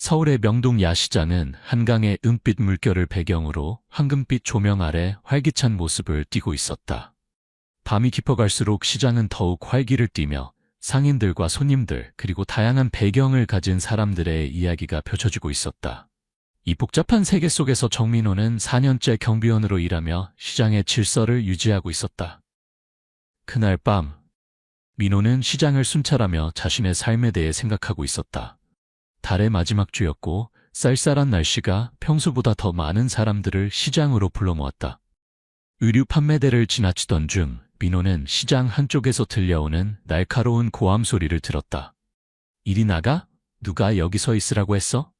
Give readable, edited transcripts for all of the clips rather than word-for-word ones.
서울의 명동 야시장은 한강의 은빛 물결을 배경으로 황금빛 조명 아래 활기찬 모습을 띠고 있었다. 밤이 깊어갈수록 시장은 더욱 활기를 띠며 상인들과 손님들 그리고 다양한 배경을 가진 사람들의 이야기가 펼쳐지고 있었다. 이 복잡한 세계 속에서 정민호는 4년째 경비원으로 일하며 시장의 질서를 유지하고 있었다. 그날 밤, 민호는 시장을 순찰하며 자신의 삶에 대해 생각하고 있었다. 달의 마지막 주였고 쌀쌀한 날씨가 평소보다 더 많은 사람들을 시장으로 불러 모았다. 의류 판매대를 지나치던 중 민호는 시장 한쪽에서 들려오는 날카로운 고함 소리를 들었다. 이리 나가? 누가 여기 서 있으라고 했어?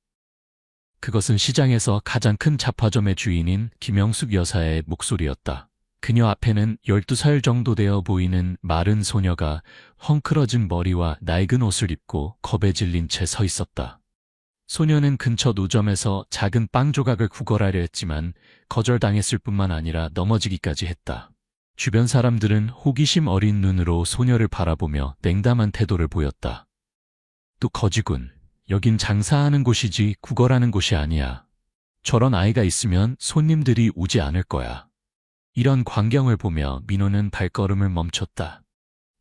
그것은 시장에서 가장 큰 잡화점의 주인인 김영숙 여사의 목소리였다. 그녀 앞에는 12살 정도 되어 보이는 마른 소녀가 헝클어진 머리와 낡은 옷을 입고 겁에 질린 채 서 있었다. 소녀는 근처 노점에서 작은 빵 조각을 구걸하려 했지만 거절당했을 뿐만 아니라 넘어지기까지 했다. 주변 사람들은 호기심 어린 눈으로 소녀를 바라보며 냉담한 태도를 보였다. 또 거지군. 여긴 장사하는 곳이지 구걸하는 곳이 아니야. 저런 아이가 있으면 손님들이 오지 않을 거야. 이런 광경을 보며 민호는 발걸음을 멈췄다.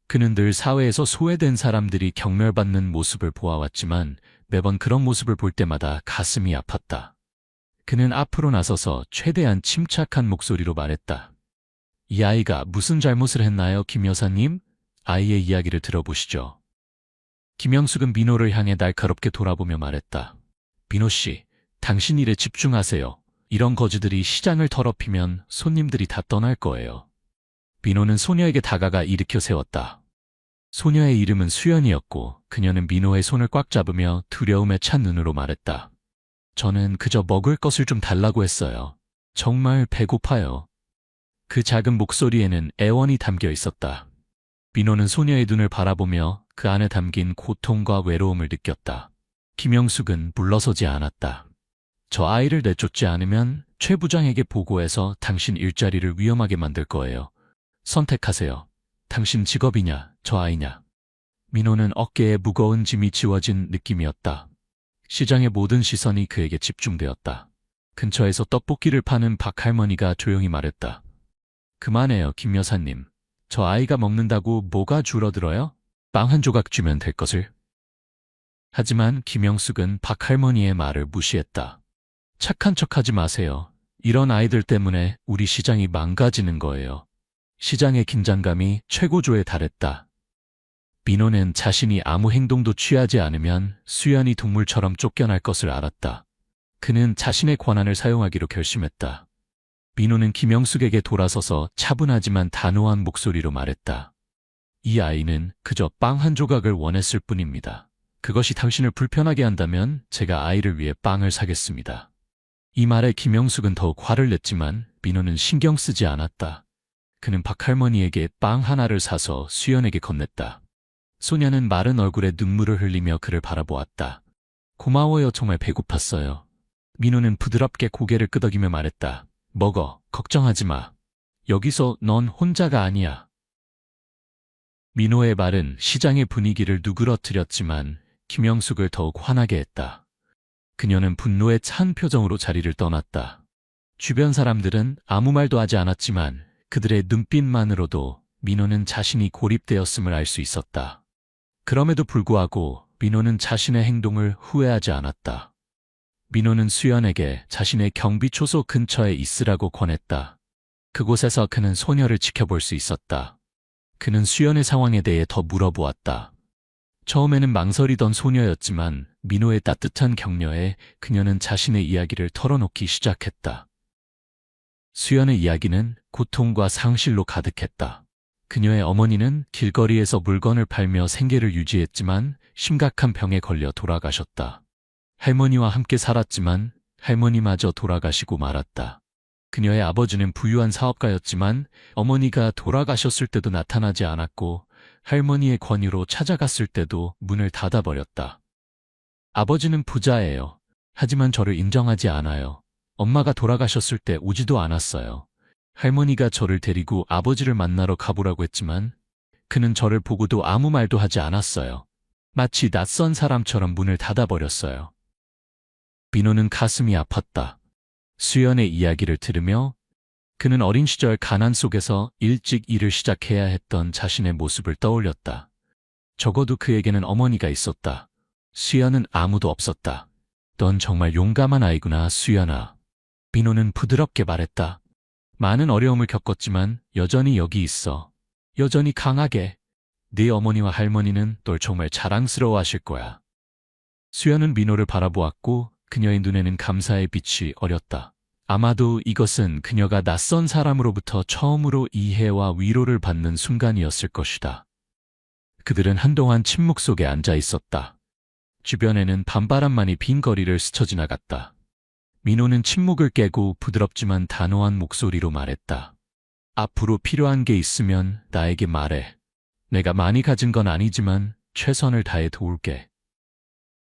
그는 늘 사회에서 소외된 사람들이 경멸받는 모습을 보아왔지만 매번 그런 모습을 볼 때마다 가슴이 아팠다. 그는 앞으로 나서서 최대한 침착한 목소리로 말했다. 이 아이가 무슨 잘못을 했나요, 김 여사님? 아이의 이야기를 들어보시죠. 김영숙은 민호를 향해 날카롭게 돌아보며 말했다. 민호 씨, 당신 일에 집중하세요. 이런 거지들이 시장을 더럽히면 손님들이 다 떠날 거예요. 민호는 소녀에게 다가가 일으켜 세웠다. 소녀의 이름은 수연이었고 그녀는 민호의 손을 꽉 잡으며 두려움에 찬 눈으로 말했다. 저는 그저 먹을 것을 좀 달라고 했어요. 정말 배고파요. 그 작은 목소리에는 애원이 담겨 있었다. 민호는 소녀의 눈을 바라보며 그 안에 담긴 고통과 외로움을 느꼈다. 김영숙은 물러서지 않았다. 저 아이를 내쫓지 않으면 최 부장에게 보고해서 당신 일자리를 위험하게 만들 거예요. 선택하세요. 당신 직업이냐, 저 아이냐. 민호는 어깨에 무거운 짐이 지워진 느낌이었다. 시장의 모든 시선이 그에게 집중되었다. 근처에서 떡볶이를 파는 박 할머니가 조용히 말했다. 그만해요, 김 여사님. 저 아이가 먹는다고 뭐가 줄어들어요? 빵 한 조각 주면 될 것을. 하지만 김영숙은 박 할머니의 말을 무시했다. 착한 척하지 마세요. 이런 아이들 때문에 우리 시장이 망가지는 거예요. 시장의 긴장감이 최고조에 달했다. 민호는 자신이 아무 행동도 취하지 않으면 수연이 동물처럼 쫓겨날 것을 알았다. 그는 자신의 권한을 사용하기로 결심했다. 민호는 김영숙에게 돌아서서 차분하지만 단호한 목소리로 말했다. 이 아이는 그저 빵 한 조각을 원했을 뿐입니다. 그것이 당신을 불편하게 한다면 제가 아이를 위해 빵을 사겠습니다. 이 말에 김영숙은 더욱 화를 냈지만 민호는 신경 쓰지 않았다. 그는 박 할머니에게 빵 하나를 사서 수연에게 건넸다. 소녀는 마른 얼굴에 눈물을 흘리며 그를 바라보았다. 고마워요, 정말 배고팠어요. 민호는 부드럽게 고개를 끄덕이며 말했다. 먹어, 걱정하지 마. 여기서 넌 혼자가 아니야. 민호의 말은 시장의 분위기를 누그러뜨렸지만 김영숙을 더욱 화나게 했다. 그녀는 분노에 찬 표정으로 자리를 떠났다. 주변 사람들은 아무 말도 하지 않았지만 그들의 눈빛만으로도 민호는 자신이 고립되었음을 알 수 있었다. 그럼에도 불구하고 민호는 자신의 행동을 후회하지 않았다. 민호는 수연에게 자신의 경비초소 근처에 있으라고 권했다. 그곳에서 그는 소녀를 지켜볼 수 있었다. 그는 수연의 상황에 대해 더 물어보았다. 처음에는 망설이던 소녀였지만 민호의 따뜻한 격려에 그녀는 자신의 이야기를 털어놓기 시작했다. 수연의 이야기는 고통과 상실로 가득했다. 그녀의 어머니는 길거리에서 물건을 팔며 생계를 유지했지만 심각한 병에 걸려 돌아가셨다. 할머니와 함께 살았지만 할머니마저 돌아가시고 말았다. 그녀의 아버지는 부유한 사업가였지만 어머니가 돌아가셨을 때도 나타나지 않았고 할머니의 권유로 찾아갔을 때도 문을 닫아버렸다. 아버지는 부자예요. 하지만 저를 인정하지 않아요. 엄마가 돌아가셨을 때 오지도 않았어요. 할머니가 저를 데리고 아버지를 만나러 가보라고 했지만 그는 저를 보고도 아무 말도 하지 않았어요. 마치 낯선 사람처럼 문을 닫아버렸어요. 민호는 가슴이 아팠다. 수연의 이야기를 들으며 그는 어린 시절 가난 속에서 일찍 일을 시작해야 했던 자신의 모습을 떠올렸다. 적어도 그에게는 어머니가 있었다. 수연은 아무도 없었다. 넌 정말 용감한 아이구나, 수연아. 민호는 부드럽게 말했다. 많은 어려움을 겪었지만 여전히 여기 있어. 여전히 강하게. 네 어머니와 할머니는 널 정말 자랑스러워하실 거야. 수연은 민호를 바라보았고 그녀의 눈에는 감사의 빛이 어렸다. 아마도 이것은 그녀가 낯선 사람으로부터 처음으로 이해와 위로를 받는 순간이었을 것이다. 그들은 한동안 침묵 속에 앉아 있었다. 주변에는 밤바람만이 빈 거리를 스쳐 지나갔다. 민호는 침묵을 깨고 부드럽지만 단호한 목소리로 말했다. 앞으로 필요한 게 있으면 나에게 말해. 내가 많이 가진 건 아니지만 최선을 다해 도울게.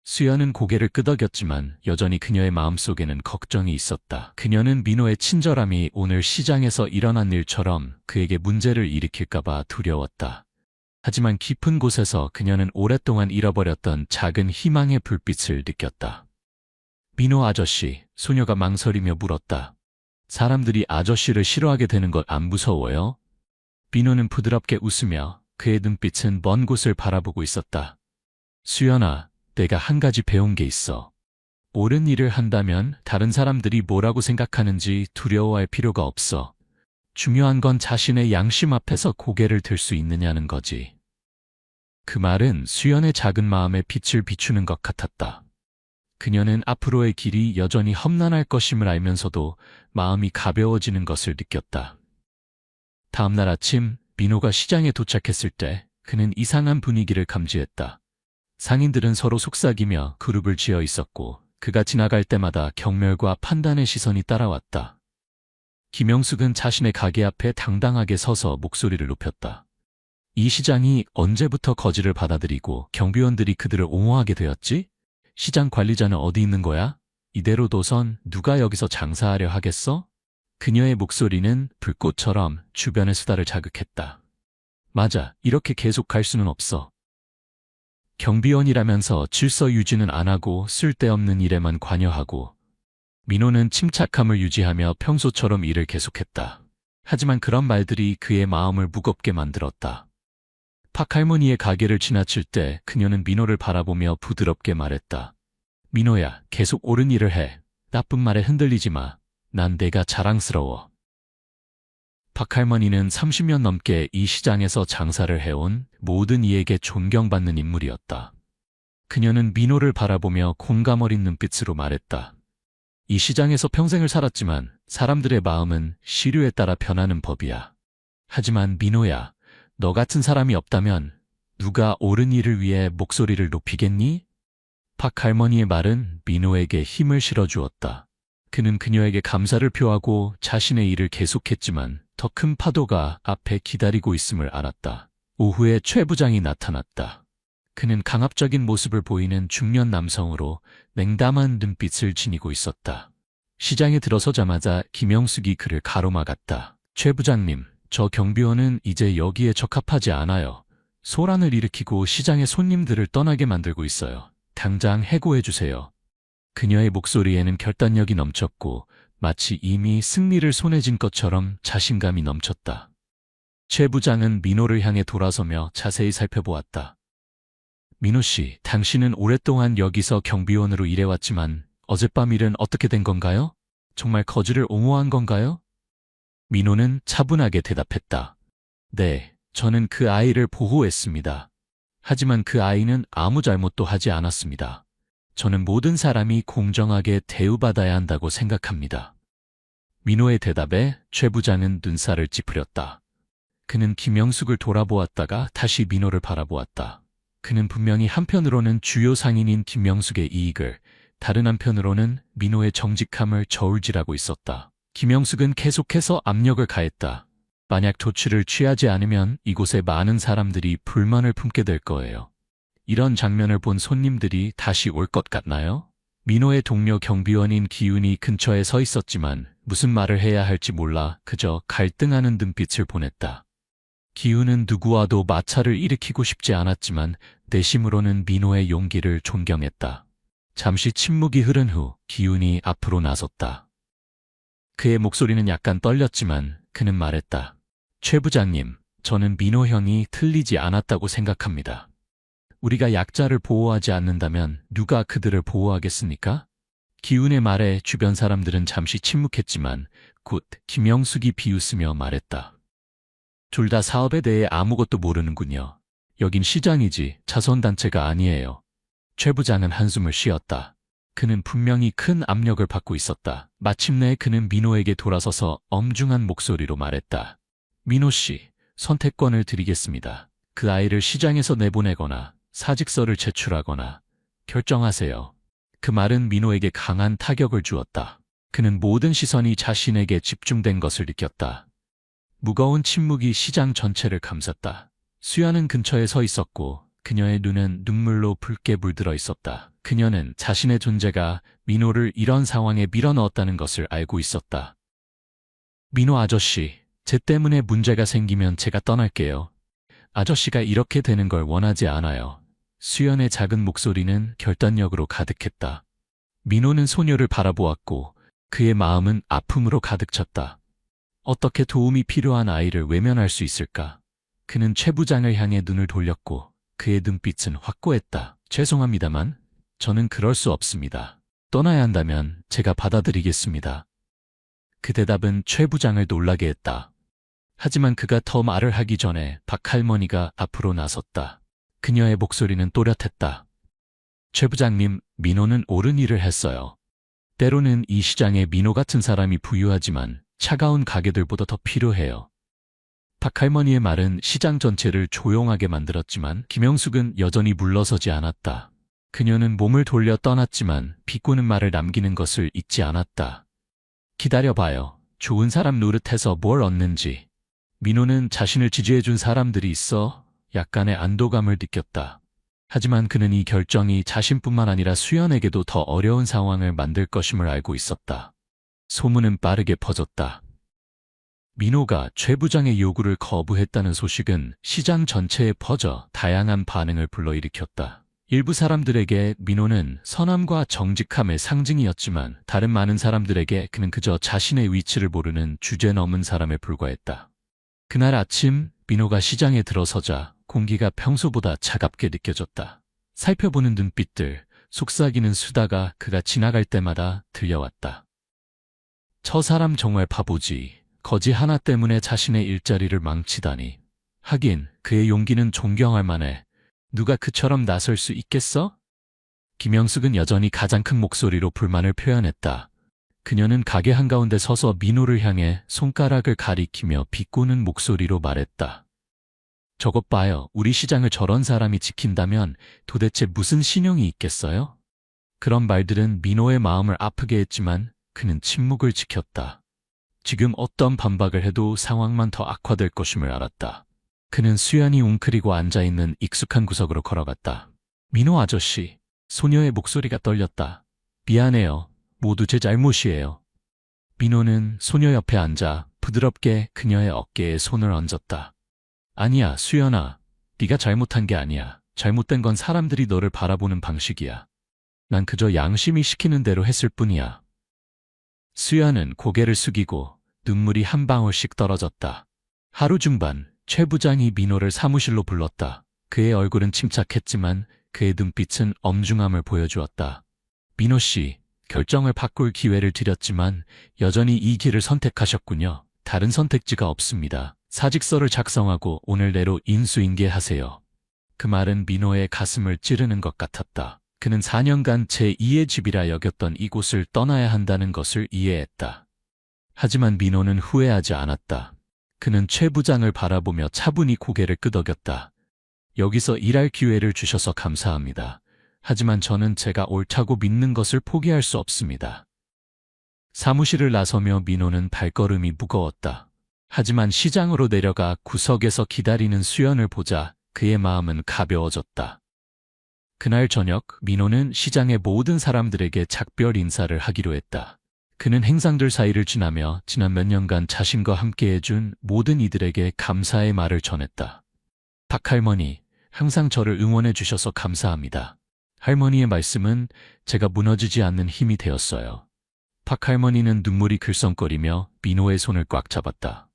수연은 고개를 끄덕였지만 여전히 그녀의 마음속에는 걱정이 있었다. 그녀는 민호의 친절함이 오늘 시장에서 일어난 일처럼 그에게 문제를 일으킬까봐 두려웠다. 하지만 깊은 곳에서 그녀는 오랫동안 잃어버렸던 작은 희망의 불빛을 느꼈다. 민호 아저씨, 소녀가 망설이며 물었다. 사람들이 아저씨를 싫어하게 되는 것 안 무서워요? 민호는 부드럽게 웃으며 그의 눈빛은 먼 곳을 바라보고 있었다. 수연아, 내가 한 가지 배운 게 있어. 옳은 일을 한다면 다른 사람들이 뭐라고 생각하는지 두려워할 필요가 없어. 중요한 건 자신의 양심 앞에서 고개를 들 수 있느냐는 거지. 그 말은 수연의 작은 마음에 빛을 비추는 것 같았다. 그녀는 앞으로의 길이 여전히 험난할 것임을 알면서도 마음이 가벼워지는 것을 느꼈다. 다음 날 아침 민호가 시장에 도착했을 때 그는 이상한 분위기를 감지했다. 상인들은 서로 속삭이며 그룹을 지어 있었고 그가 지나갈 때마다 경멸과 판단의 시선이 따라왔다. 김영숙은 자신의 가게 앞에 당당하게 서서 목소리를 높였다. 이 시장이 언제부터 거지를 받아들이고 경비원들이 그들을 옹호하게 되었지? 시장 관리자는 어디 있는 거야? 이대로 둬선 누가 여기서 장사하려 하겠어? 그녀의 목소리는 불꽃처럼 주변의 수다를 자극했다. 맞아, 이렇게 계속 갈 수는 없어. 경비원이라면서 질서 유지는 안 하고 쓸데없는 일에만 관여하고. 민호는 침착함을 유지하며 평소처럼 일을 계속했다. 하지만 그런 말들이 그의 마음을 무겁게 만들었다. 박 할머니의 가게를 지나칠 때 그녀는 민호를 바라보며 부드럽게 말했다. 민호야, 계속 옳은 일을 해. 나쁜 말에 흔들리지 마. 난 내가 자랑스러워. 박 할머니는 30년 넘게 이 시장에서 장사를 해온 모든 이에게 존경받는 인물이었다. 그녀는 민호를 바라보며 공감 어린 눈빛으로 말했다. 이 시장에서 평생을 살았지만 사람들의 마음은 시류에 따라 변하는 법이야. 하지만 민호야, 너 같은 사람이 없다면 누가 옳은 일을 위해 목소리를 높이겠니? 박 할머니의 말은 민호에게 힘을 실어주었다. 그는 그녀에게 감사를 표하고 자신의 일을 계속했지만 더 큰 파도가 앞에 기다리고 있음을 알았다. 오후에 최 부장이 나타났다. 그는 강압적인 모습을 보이는 중년 남성으로 냉담한 눈빛을 지니고 있었다. 시장에 들어서자마자 김영숙이 그를 가로막았다. 최 부장님, 저 경비원은 이제 여기에 적합하지 않아요. 소란을 일으키고 시장의 손님들을 떠나게 만들고 있어요. 당장 해고해 주세요. 그녀의 목소리에는 결단력이 넘쳤고 마치 이미 승리를 손에 쥔 것처럼 자신감이 넘쳤다. 최 부장은 민호를 향해 돌아서며 자세히 살펴보았다. 민호 씨, 당신은 오랫동안 여기서 경비원으로 일해왔지만 어젯밤 일은 어떻게 된 건가요? 정말 거지를 옹호한 건가요? 민호는 차분하게 대답했다. 네, 저는 그 아이를 보호했습니다. 하지만 그 아이는 아무 잘못도 하지 않았습니다. 저는 모든 사람이 공정하게 대우받아야 한다고 생각합니다. 민호의 대답에 최 부장은 눈살을 찌푸렸다. 그는 김영숙을 돌아보았다가 다시 민호를 바라보았다. 그는 분명히 한편으로는 주요 상인인 김영숙의 이익을, 다른 한편으로는 민호의 정직함을 저울질하고 있었다. 김영숙은 계속해서 압력을 가했다. 만약 조치를 취하지 않으면 이곳에 많은 사람들이 불만을 품게 될 거예요. 이런 장면을 본 손님들이 다시 올 것 같나요? 민호의 동료 경비원인 기훈이 근처에 서 있었지만 무슨 말을 해야 할지 몰라 그저 갈등하는 눈빛을 보냈다. 기훈은 누구와도 마찰을 일으키고 싶지 않았지만 내심으로는 민호의 용기를 존경했다. 잠시 침묵이 흐른 후 기훈이 앞으로 나섰다. 그의 목소리는 약간 떨렸지만 그는 말했다. 최 부장님, 저는 민호 형이 틀리지 않았다고 생각합니다. 우리가 약자를 보호하지 않는다면 누가 그들을 보호하겠습니까? 기훈의 말에 주변 사람들은 잠시 침묵했지만 곧 김영숙이 비웃으며 말했다. 둘 다 사업에 대해 아무것도 모르는군요. 여긴 시장이지 자선단체가 아니에요. 최 부장은 한숨을 쉬었다. 그는 분명히 큰 압력을 받고 있었다. 마침내 그는 민호에게 돌아서서 엄중한 목소리로 말했다. 민호 씨, 선택권을 드리겠습니다. 그 아이를 시장에서 내보내거나 사직서를 제출하거나 결정하세요. 그 말은 민호에게 강한 타격을 주었다. 그는 모든 시선이 자신에게 집중된 것을 느꼈다. 무거운 침묵이 시장 전체를 감쌌다. 수연은 근처에 서 있었고 그녀의 눈은 눈물로 붉게 물들어 있었다. 그녀는 자신의 존재가 민호를 이런 상황에 밀어넣었다는 것을 알고 있었다. 민호 아저씨, 제 때문에 문제가 생기면 제가 떠날게요. 아저씨가 이렇게 되는 걸 원하지 않아요. 수연의 작은 목소리는 결단력으로 가득했다. 민호는 소녀를 바라보았고 그의 마음은 아픔으로 가득 찼다. 어떻게 도움이 필요한 아이를 외면할 수 있을까? 그는 최 부장을 향해 눈을 돌렸고 그의 눈빛은 확고했다. 죄송합니다만 저는 그럴 수 없습니다. 떠나야 한다면 제가 받아들이겠습니다. 그 대답은 최 부장을 놀라게 했다. 하지만 그가 더 말을 하기 전에 박 할머니가 앞으로 나섰다. 그녀의 목소리는 또렷했다. 최 부장님, 민호는 옳은 일을 했어요. 때로는 이 시장에 민호 같은 사람이 부유하지만 차가운 가게들보다 더 필요해요. 박 할머니의 말은 시장 전체를 조용하게 만들었지만 김영숙은 여전히 물러서지 않았다. 그녀는 몸을 돌려 떠났지만 비꼬는 말을 남기는 것을 잊지 않았다. 기다려봐요. 좋은 사람 노릇해서 뭘 얻는지. 민호는 자신을 지지해준 사람들이 있어 약간의 안도감을 느꼈다. 하지만 그는 이 결정이 자신뿐만 아니라 수연에게도 더 어려운 상황을 만들 것임을 알고 있었다. 소문은 빠르게 퍼졌다. 민호가 최 부장의 요구를 거부했다는 소식은 시장 전체에 퍼져 다양한 반응을 불러일으켰다. 일부 사람들에게 민호는 선함과 정직함의 상징이었지만 다른 많은 사람들에게 그는 그저 자신의 위치를 모르는 주제넘은 사람에 불과했다. 그날 아침 민호가 시장에 들어서자 공기가 평소보다 차갑게 느껴졌다. 살펴보는 눈빛들, 속삭이는 수다가 그가 지나갈 때마다 들려왔다. 저 사람 정말 바보지. 거지 하나 때문에 자신의 일자리를 망치다니. 하긴 그의 용기는 존경할 만해. 누가 그처럼 나설 수 있겠어? 김영숙은 여전히 가장 큰 목소리로 불만을 표현했다. 그녀는 가게 한가운데 서서 민호를 향해 손가락을 가리키며 비꼬는 목소리로 말했다. 저것 봐요. 우리 시장을 저런 사람이 지킨다면 도대체 무슨 신용이 있겠어요? 그런 말들은 민호의 마음을 아프게 했지만 그는 침묵을 지켰다. 지금 어떤 반박을 해도 상황만 더 악화될 것임을 알았다. 그는 수연이 웅크리고 앉아있는 익숙한 구석으로 걸어갔다. 민호 아저씨, 소녀의 목소리가 떨렸다. 미안해요. 모두 제 잘못이에요. 민호는 소녀 옆에 앉아 부드럽게 그녀의 어깨에 손을 얹었다. 아니야, 수연아. 네가 잘못한 게 아니야. 잘못된 건 사람들이 너를 바라보는 방식이야. 난 그저 양심이 시키는 대로 했을 뿐이야. 수연은 고개를 숙이고 눈물이 한 방울씩 떨어졌다. 하루 중반, 최 부장이 민호를 사무실로 불렀다. 그의 얼굴은 침착했지만 그의 눈빛은 엄중함을 보여주었다. 민호 씨, 결정을 바꿀 기회를 드렸지만 여전히 이 길을 선택하셨군요. 다른 선택지가 없습니다. 사직서를 작성하고 오늘 내로 인수인계하세요. 그 말은 민호의 가슴을 찌르는 것 같았다. 그는 4년간 제2의 집이라 여겼던 이곳을 떠나야 한다는 것을 이해했다. 하지만 민호는 후회하지 않았다. 그는 최 부장을 바라보며 차분히 고개를 끄덕였다. 여기서 일할 기회를 주셔서 감사합니다. 하지만 저는 제가 옳다고 믿는 것을 포기할 수 없습니다. 사무실을 나서며 민호는 발걸음이 무거웠다. 하지만 시장으로 내려가 구석에서 기다리는 수연을 보자 그의 마음은 가벼워졌다. 그날 저녁 민호는 시장의 모든 사람들에게 작별 인사를 하기로 했다. 그는 행상들 사이를 지나며 지난 몇 년간 자신과 함께 해준 모든 이들에게 감사의 말을 전했다. 박 할머니, 항상 저를 응원해 주셔서 감사합니다. 할머니의 말씀은 제가 무너지지 않는 힘이 되었어요. 박 할머니는 눈물이 글썽거리며 민호의 손을 꽉 잡았다.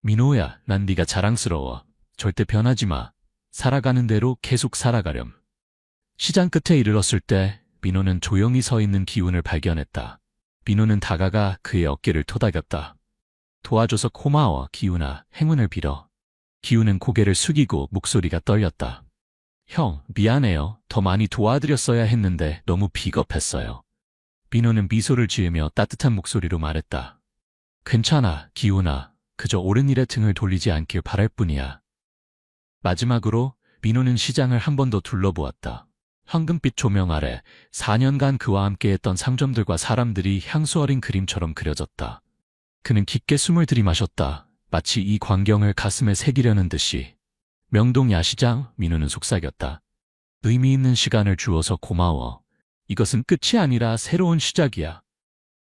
민호야, 난 네가 자랑스러워. 절대 변하지 마. 살아가는 대로 계속 살아가렴. 시장 끝에 이르렀을 때 민호는 조용히 서 있는 기훈을 발견했다. 민호는 다가가 그의 어깨를 토닥였다. 도와줘서 고마워, 기훈아. 행운을 빌어. 기훈은 고개를 숙이고 목소리가 떨렸다. 형, 미안해요. 더 많이 도와드렸어야 했는데 너무 비겁했어요. 민호는 미소를 지으며 따뜻한 목소리로 말했다. 괜찮아, 기훈아. 그저 옳은 일에 등을 돌리지 않길 바랄 뿐이야. 마지막으로 민호는 시장을 한 번 더 둘러보았다. 황금빛 조명 아래 4년간 그와 함께했던 상점들과 사람들이 향수 어린 그림처럼 그려졌다. 그는 깊게 숨을 들이마셨다. 마치 이 광경을 가슴에 새기려는 듯이. 명동 야시장, 민호는 속삭였다. 의미 있는 시간을 주어서 고마워. 이것은 끝이 아니라 새로운 시작이야.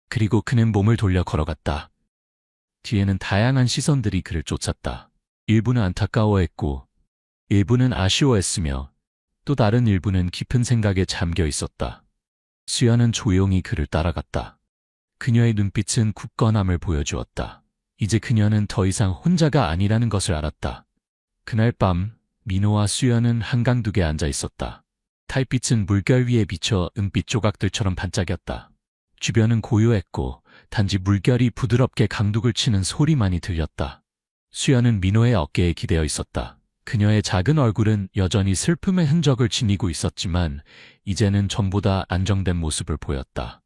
그리고 그는 몸을 돌려 걸어갔다. 뒤에는 다양한 시선들이 그를 쫓았다. 일부는 안타까워했고, 일부는 아쉬워했으며, 또 다른 일부는 깊은 생각에 잠겨 있었다. 수연은 조용히 그를 따라갔다. 그녀의 눈빛은 굳건함을 보여주었다. 이제 그녀는 더 이상 혼자가 아니라는 것을 알았다. 그날 밤 민호와 수연은 한강둑에 앉아 있었다. 달빛은 물결 위에 비쳐 은빛 조각들처럼 반짝였다. 주변은 고요했고 단지 물결이 부드럽게 강둑을 치는 소리만이 들렸다. 수연은 민호의 어깨에 기대어 있었다. 그녀의 작은 얼굴은 여전히 슬픔의 흔적을 지니고 있었지만 이제는 전보다 안정된 모습을 보였다.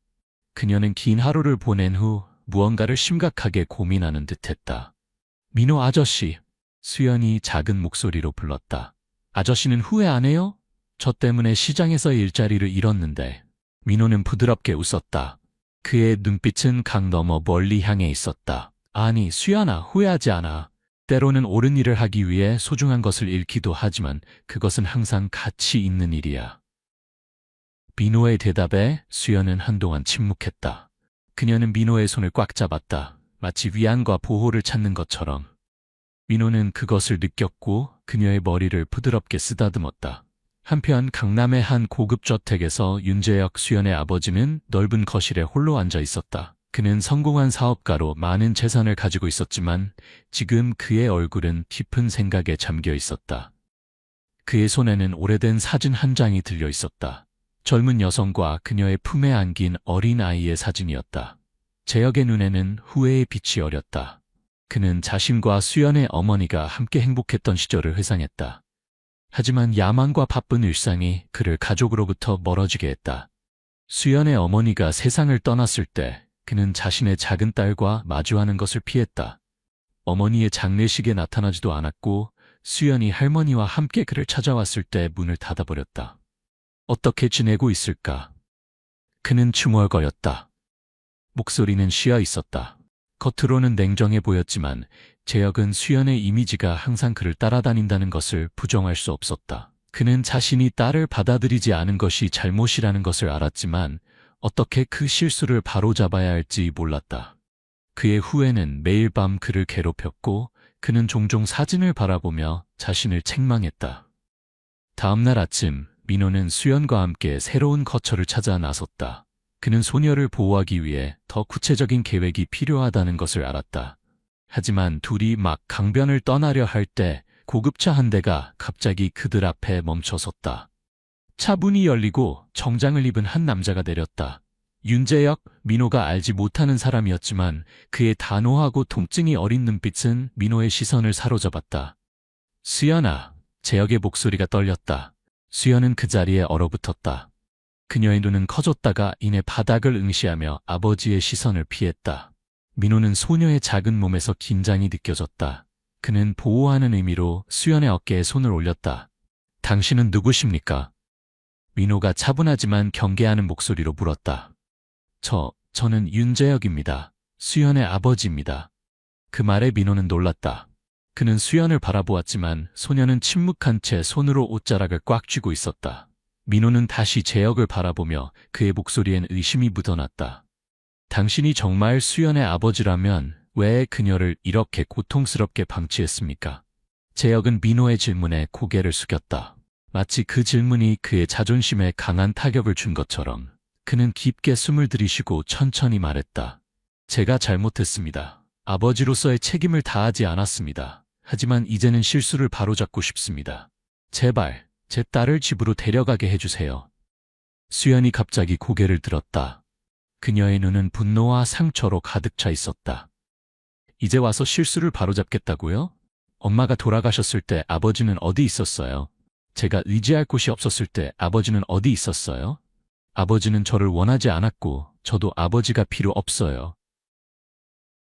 그녀는 긴 하루를 보낸 후 무언가를 심각하게 고민하는 듯했다. 민호 아저씨, 수연이 작은 목소리로 불렀다. 아저씨는 후회 안 해요? 저 때문에 시장에서의 일자리를 잃었는데. 민호는 부드럽게 웃었다. 그의 눈빛은 강 너머 멀리 향해 있었다. 아니, 수연아, 후회하지 않아. 때로는 옳은 일을 하기 위해 소중한 것을 잃기도 하지만 그것은 항상 가치 있는 일이야. 민호의 대답에 수연은 한동안 침묵했다. 그녀는 민호의 손을 꽉 잡았다. 마치 위안과 보호를 찾는 것처럼. 민호는 그것을 느꼈고 그녀의 머리를 부드럽게 쓰다듬었다. 한편 강남의 한 고급 저택에서 윤재혁 수연의 아버지는 넓은 거실에 홀로 앉아 있었다. 그는 성공한 사업가로 많은 재산을 가지고 있었지만 지금 그의 얼굴은 깊은 생각에 잠겨 있었다. 그의 손에는 오래된 사진 한 장이 들려 있었다. 젊은 여성과 그녀의 품에 안긴 어린 아이의 사진이었다. 재혁의 눈에는 후회의 빛이 어렸다. 그는 자신과 수연의 어머니가 함께 행복했던 시절을 회상했다. 하지만 야망과 바쁜 일상이 그를 가족으로부터 멀어지게 했다. 수연의 어머니가 세상을 떠났을 때 그는 자신의 작은 딸과 마주하는 것을 피했다. 어머니의 장례식에 나타나지도 않았고 수연이 할머니와 함께 그를 찾아왔을 때 문을 닫아버렸다. 어떻게 지내고 있을까? 그는 중얼거렸다. 목소리는 쉬어 있었다. 겉으로는 냉정해 보였지만 재혁은 수연의 이미지가 항상 그를 따라다닌다는 것을 부정할 수 없었다. 그는 자신이 딸을 받아들이지 않은 것이 잘못이라는 것을 알았지만 어떻게 그 실수를 바로잡아야 할지 몰랐다. 그의 후회는 매일 밤 그를 괴롭혔고 그는 종종 사진을 바라보며 자신을 책망했다. 다음 날 아침 민호는 수연과 함께 새로운 거처를 찾아 나섰다. 그는 소녀를 보호하기 위해 더 구체적인 계획이 필요하다는 것을 알았다. 하지만 둘이 막 강변을 떠나려 할 때 고급차 한 대가 갑자기 그들 앞에 멈춰섰다. 차 문이 열리고 정장을 입은 한 남자가 내렸다. 윤재혁, 민호가 알지 못하는 사람이었지만 그의 단호하고 통증이 어린 눈빛은 민호의 시선을 사로잡았다. 수연아, 재혁의 목소리가 떨렸다. 수연은 그 자리에 얼어붙었다. 그녀의 눈은 커졌다가 이내 바닥을 응시하며 아버지의 시선을 피했다. 민호는 소녀의 작은 몸에서 긴장이 느껴졌다. 그는 보호하는 의미로 수연의 어깨에 손을 올렸다. 당신은 누구십니까? 민호가 차분하지만 경계하는 목소리로 물었다. 저는 윤재혁입니다. 수연의 아버지입니다. 그 말에 민호는 놀랐다. 그는 수연을 바라보았지만 소녀는 침묵한 채 손으로 옷자락을 꽉 쥐고 있었다. 민호는 다시 재혁을 바라보며 그의 목소리엔 의심이 묻어났다. 당신이 정말 수연의 아버지라면 왜 그녀를 이렇게 고통스럽게 방치했습니까? 재혁은 민호의 질문에 고개를 숙였다. 마치 그 질문이 그의 자존심에 강한 타격을 준 것처럼 그는 깊게 숨을 들이쉬고 천천히 말했다. 제가 잘못했습니다. 아버지로서의 책임을 다하지 않았습니다. 하지만 이제는 실수를 바로잡고 싶습니다. 제발 제 딸을 집으로 데려가게 해주세요. 수연이 갑자기 고개를 들었다. 그녀의 눈은 분노와 상처로 가득 차 있었다. 이제 와서 실수를 바로잡겠다고요? 엄마가 돌아가셨을 때 아버지는 어디 있었어요? 제가 의지할 곳이 없었을 때 아버지는 어디 있었어요? 아버지는 저를 원하지 않았고 저도 아버지가 필요 없어요.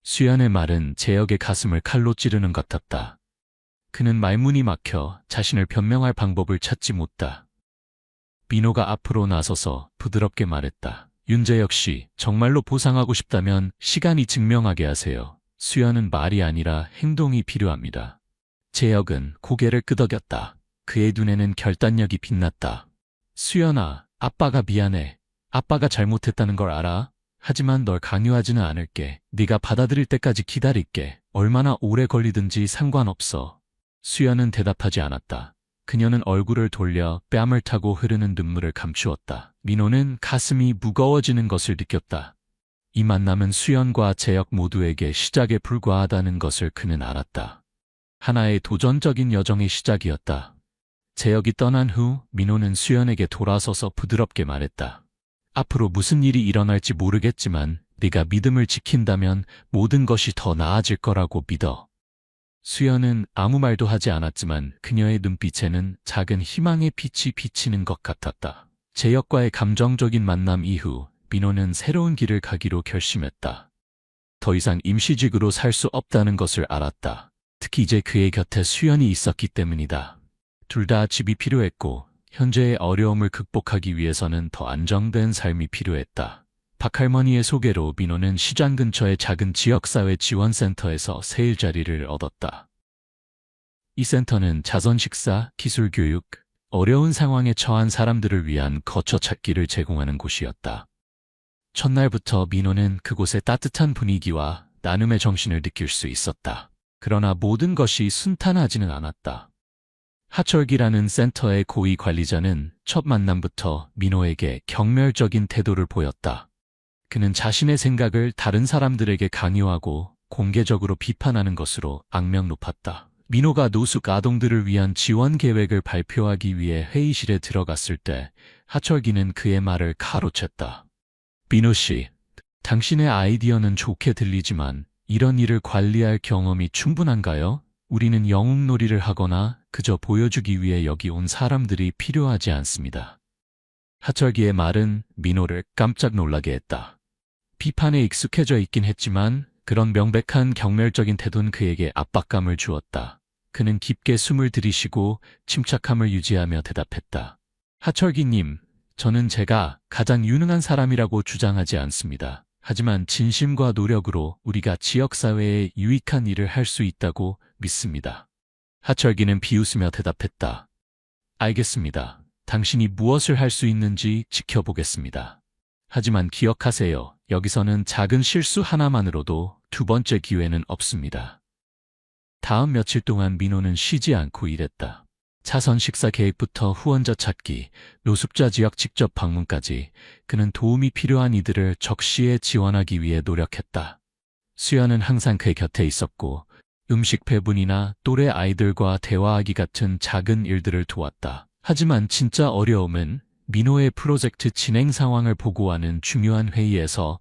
수연의 말은 재혁의 가슴을 칼로 찌르는 것 같았다. 그는 말문이 막혀 자신을 변명할 방법을 찾지 못했다. 민호가 앞으로 나서서 부드럽게 말했다. 윤재혁 씨, 정말로 보상하고 싶다면 시간이 증명하게 하세요. 수연은 말이 아니라 행동이 필요합니다. 재혁은 고개를 끄덕였다. 그의 눈에는 결단력이 빛났다. 수연아, 아빠가 미안해. 아빠가 잘못했다는 걸 알아. 하지만 널 강요하지는 않을게. 네가 받아들일 때까지 기다릴게. 얼마나 오래 걸리든지 상관없어. 수연은 대답하지 않았다. 그녀는 얼굴을 돌려 뺨을 타고 흐르는 눈물을 감추었다. 민호는 가슴이 무거워지는 것을 느꼈다. 이 만남은 수연과 재혁 모두에게 시작에 불과하다는 것을 그는 알았다. 하나의 도전적인 여정의 시작이었다. 재혁이 떠난 후 민호는 수연에게 돌아서서 부드럽게 말했다. 앞으로 무슨 일이 일어날지 모르겠지만 네가 믿음을 지킨다면 모든 것이 더 나아질 거라고 믿어. 수연은 아무 말도 하지 않았지만 그녀의 눈빛에는 작은 희망의 빛이 비치는 것 같았다. 재혁과의 감정적인 만남 이후 민호는 새로운 길을 가기로 결심했다. 더 이상 임시직으로 살 수 없다는 것을 알았다. 특히 이제 그의 곁에 수연이 있었기 때문이다. 둘 다 집이 필요했고 현재의 어려움을 극복하기 위해서는 더 안정된 삶이 필요했다. 박할머니의 소개로 민호는 시장 근처의 작은 지역사회 지원센터에서 새 일자리를 얻었다. 이 센터는 자선 식사, 기술 교육, 어려운 상황에 처한 사람들을 위한 거처 찾기를 제공하는 곳이었다. 첫날부터 민호는 그곳의 따뜻한 분위기와 나눔의 정신을 느낄 수 있었다. 그러나 모든 것이 순탄하지는 않았다. 하철기라는 센터의 고위 관리자는 첫 만남부터 민호에게 경멸적인 태도를 보였다. 그는 자신의 생각을 다른 사람들에게 강요하고 공개적으로 비판하는 것으로 악명 높았다. 민호가 노숙 아동들을 위한 지원 계획을 발표하기 위해 회의실에 들어갔을 때 하철기는 그의 말을 가로챘다. 민호 씨, 당신의 아이디어는 좋게 들리지만 이런 일을 관리할 경험이 충분한가요? 우리는 영웅놀이를 하거나 그저 보여주기 위해 여기 온 사람들이 필요하지 않습니다. 하철기의 말은 민호를 깜짝 놀라게 했다. 비판에 익숙해져 있긴 했지만 그런 명백한 경멸적인 태도는 그에게 압박감을 주었다. 그는 깊게 숨을 들이쉬고 침착함을 유지하며 대답했다. 하철기님, 저는 제가 가장 유능한 사람이라고 주장하지 않습니다. 하지만 진심과 노력으로 우리가 지역사회에 유익한 일을 할 수 있다고 믿습니다. 하철기는 비웃으며 대답했다. 알겠습니다. 당신이 무엇을 할 수 있는지 지켜보겠습니다. 하지만 기억하세요. 여기서는 작은 실수 하나만으로도 두 번째 기회는 없습니다. 다음 며칠 동안 민호는 쉬지 않고 일했다. 차선 식사 계획부터 후원자 찾기, 노숙자 지역 직접 방문까지 그는 도움이 필요한 이들을 적시에 지원하기 위해 노력했다. 수연은 항상 그의 곁에 있었고 음식 배분이나 또래 아이들과 대화하기 같은 작은 일들을 도왔다. 하지만 진짜 어려움은 민호의 프로젝트 진행 상황을 보고하는 중요한 회의에서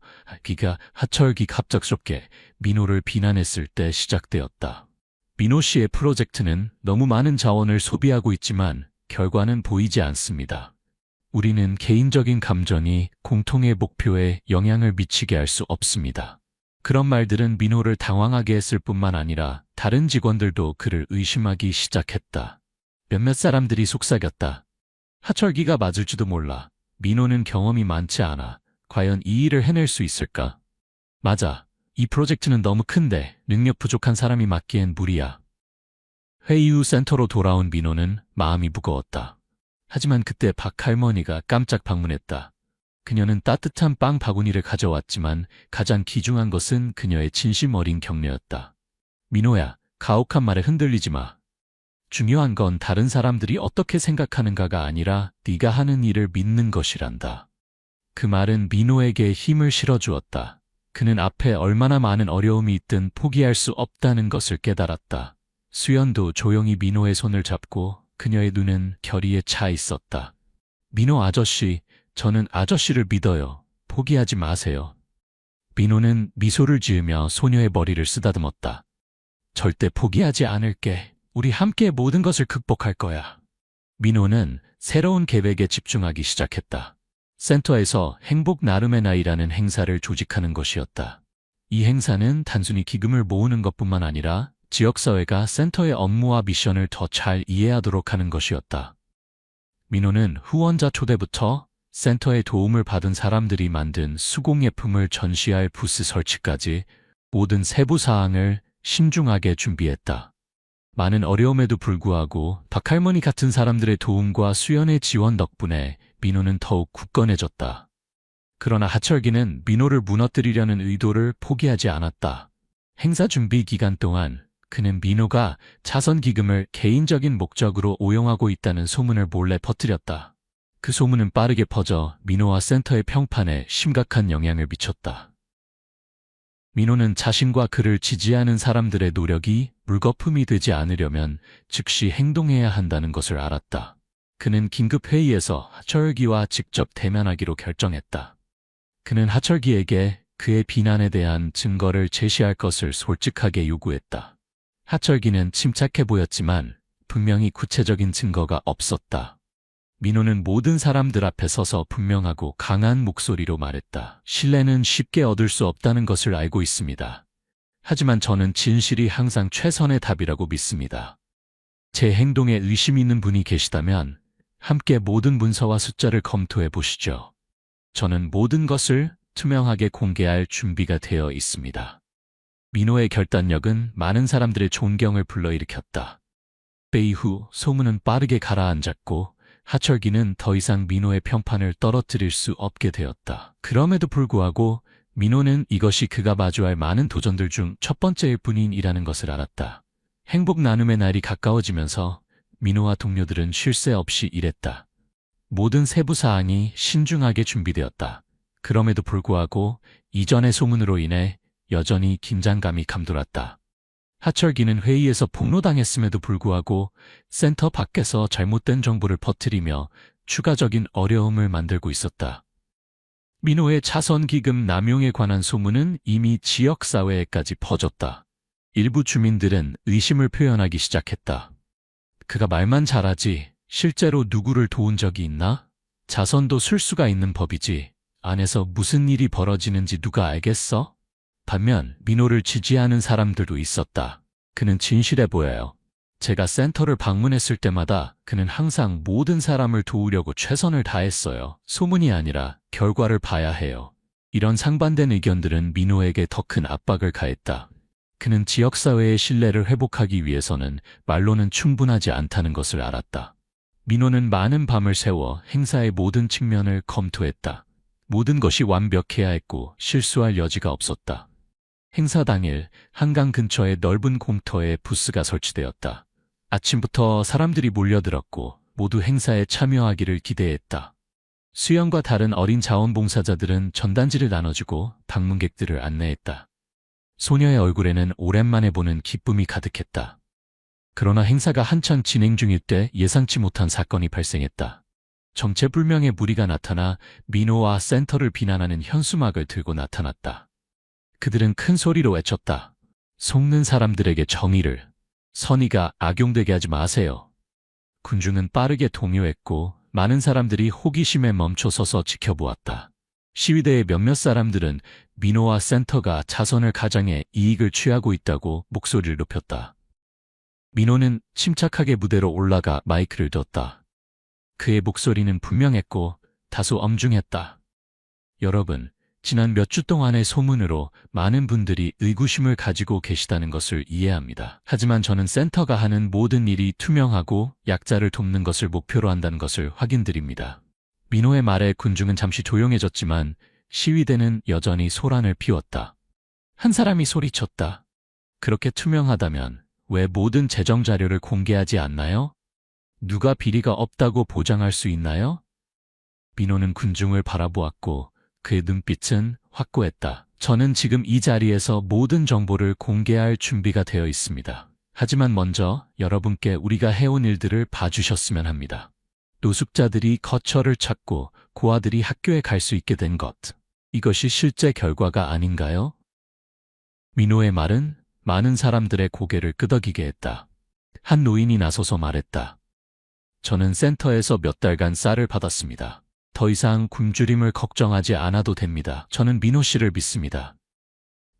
하철기 갑작스럽게 민호를 비난했을 때 시작되었다. 민호 씨의 프로젝트는 너무 많은 자원을 소비하고 있지만 결과는 보이지 않습니다. 우리는 개인적인 감정이 공통의 목표에 영향을 미치게 할 수 없습니다. 그런 말들은 민호를 당황하게 했을 뿐만 아니라 다른 직원들도 그를 의심하기 시작했다. 몇몇 사람들이 속삭였다. 하철기가 맞을지도 몰라. 민호는 경험이 많지 않아. 과연 이 일을 해낼 수 있을까? 맞아. 이 프로젝트는 너무 큰데 능력 부족한 사람이 맡기엔 무리야. 회의 후 센터로 돌아온 민호는 마음이 무거웠다. 하지만 그때 박 할머니가 깜짝 방문했다. 그녀는 따뜻한 빵 바구니를 가져왔지만 가장 귀중한 것은 그녀의 진심 어린 격려였다. 민호야, 가혹한 말에 흔들리지 마. 중요한 건 다른 사람들이 어떻게 생각하는가가 아니라 네가 하는 일을 믿는 것이란다. 그 말은 민호에게 힘을 실어주었다. 그는 앞에 얼마나 많은 어려움이 있든 포기할 수 없다는 것을 깨달았다. 수연도 조용히 민호의 손을 잡고 그녀의 눈은 결의에 차 있었다. 민호 아저씨, 저는 아저씨를 믿어요. 포기하지 마세요. 민호는 미소를 지으며 소녀의 머리를 쓰다듬었다. 절대 포기하지 않을게. 우리 함께 모든 것을 극복할 거야. 민호는 새로운 계획에 집중하기 시작했다. 센터에서 행복 나름의 나이라는 행사를 조직하는 것이었다. 이 행사는 단순히 기금을 모으는 것뿐만 아니라 지역사회가 센터의 업무와 미션을 더 잘 이해하도록 하는 것이었다. 민호는 후원자 초대부터 센터의 도움을 받은 사람들이 만든 수공예품을 전시할 부스 설치까지 모든 세부 사항을 신중하게 준비했다. 많은 어려움에도 불구하고 박할머니 같은 사람들의 도움과 수연의 지원 덕분에 민호는 더욱 굳건해졌다. 그러나 하철기는 민호를 무너뜨리려는 의도를 포기하지 않았다. 행사 준비 기간 동안 그는 민호가 자선기금을 개인적인 목적으로 오용하고 있다는 소문을 몰래 퍼뜨렸다. 그 소문은 빠르게 퍼져 민호와 센터의 평판에 심각한 영향을 미쳤다. 민호는 자신과 그를 지지하는 사람들의 노력이 물거품이 되지 않으려면 즉시 행동해야 한다는 것을 알았다. 그는 긴급 회의에서 하철기와 직접 대면하기로 결정했다. 그는 하철기에게 그의 비난에 대한 증거를 제시할 것을 솔직하게 요구했다. 하철기는 침착해 보였지만 분명히 구체적인 증거가 없었다. 민호는 모든 사람들 앞에 서서 분명하고 강한 목소리로 말했다. 신뢰는 쉽게 얻을 수 없다는 것을 알고 있습니다. 하지만 저는 진실이 항상 최선의 답이라고 믿습니다. 제 행동에 의심 있는 분이 계시다면 함께 모든 문서와 숫자를 검토해 보시죠. 저는 모든 것을 투명하게 공개할 준비가 되어 있습니다. 민호의 결단력은 많은 사람들의 존경을 불러일으켰다. 회의 후 소문은 빠르게 가라앉았고 하철기는 더 이상 민호의 평판을 떨어뜨릴 수 없게 되었다. 그럼에도 불구하고 민호는 이것이 그가 마주할 많은 도전들 중 첫 번째일 뿐이라는 것을 알았다. 행복 나눔의 날이 가까워지면서 민호와 동료들은 쉴 새 없이 일했다. 모든 세부 사항이 신중하게 준비되었다. 그럼에도 불구하고 이전의 소문으로 인해 여전히 긴장감이 감돌았다. 하철기는 회의에서 폭로당했음에도 불구하고 센터 밖에서 잘못된 정보를 퍼뜨리며 추가적인 어려움을 만들고 있었다. 민호의 자선기금 남용에 관한 소문은 이미 지역사회에까지 퍼졌다. 일부 주민들은 의심을 표현하기 시작했다. 그가 말만 잘하지 실제로 누구를 도운 적이 있나? 자선도 술수가 있는 법이지. 안에서 무슨 일이 벌어지는지 누가 알겠어? 반면 민호를 지지하는 사람들도 있었다. 그는 진실해 보여요. 제가 센터를 방문했을 때마다 그는 항상 모든 사람을 도우려고 최선을 다했어요. 소문이 아니라 결과를 봐야 해요. 이런 상반된 의견들은 민호에게 더 큰 압박을 가했다. 그는 지역사회의 신뢰를 회복하기 위해서는 말로는 충분하지 않다는 것을 알았다. 민호는 많은 밤을 새워 행사의 모든 측면을 검토했다. 모든 것이 완벽해야 했고 실수할 여지가 없었다. 행사 당일 한강 근처의 넓은 공터에 부스가 설치되었다. 아침부터 사람들이 몰려들었고 모두 행사에 참여하기를 기대했다. 수연과 다른 어린 자원봉사자들은 전단지를 나눠주고 방문객들을 안내했다. 소녀의 얼굴에는 오랜만에 보는 기쁨이 가득했다. 그러나 행사가 한창 진행 중일 때 예상치 못한 사건이 발생했다. 정체불명의 무리가 나타나 민호와 센터를 비난하는 현수막을 들고 나타났다. 그들은 큰 소리로 외쳤다. 속는 사람들에게 정의를, 선의가 악용되게 하지 마세요. 군중은 빠르게 동요했고 많은 사람들이 호기심에 멈춰서서 지켜보았다. 시위대의 몇몇 사람들은 민호와 센터가 자선을 가장해 이익을 취하고 있다고 목소리를 높였다. 민호는 침착하게 무대로 올라가 마이크를 뒀다. 그의 목소리는 분명했고 다소 엄중했다. 여러분, 지난 몇 주 동안의 소문으로 많은 분들이 의구심을 가지고 계시다는 것을 이해합니다. 하지만 저는 센터가 하는 모든 일이 투명하고 약자를 돕는 것을 목표로 한다는 것을 확인드립니다. 민호의 말에 군중은 잠시 조용해졌지만 시위대는 여전히 소란을 피웠다. 한 사람이 소리쳤다. 그렇게 투명하다면 왜 모든 재정 자료를 공개하지 않나요? 누가 비리가 없다고 보장할 수 있나요? 민호는 군중을 바라보았고 그의 눈빛은 확고했다. 저는 지금 이 자리에서 모든 정보를 공개할 준비가 되어 있습니다. 하지만 먼저 여러분께 우리가 해온 일들을 봐주셨으면 합니다. 노숙자들이 거처를 찾고 고아들이 학교에 갈 수 있게 된 것. 이것이 실제 결과가 아닌가요? 민호의 말은 많은 사람들의 고개를 끄덕이게 했다. 한 노인이 나서서 말했다. 저는 센터에서 몇 달간 쌀을 받았습니다. 더 이상 굶주림을 걱정하지 않아도 됩니다. 저는 민호 씨를 믿습니다.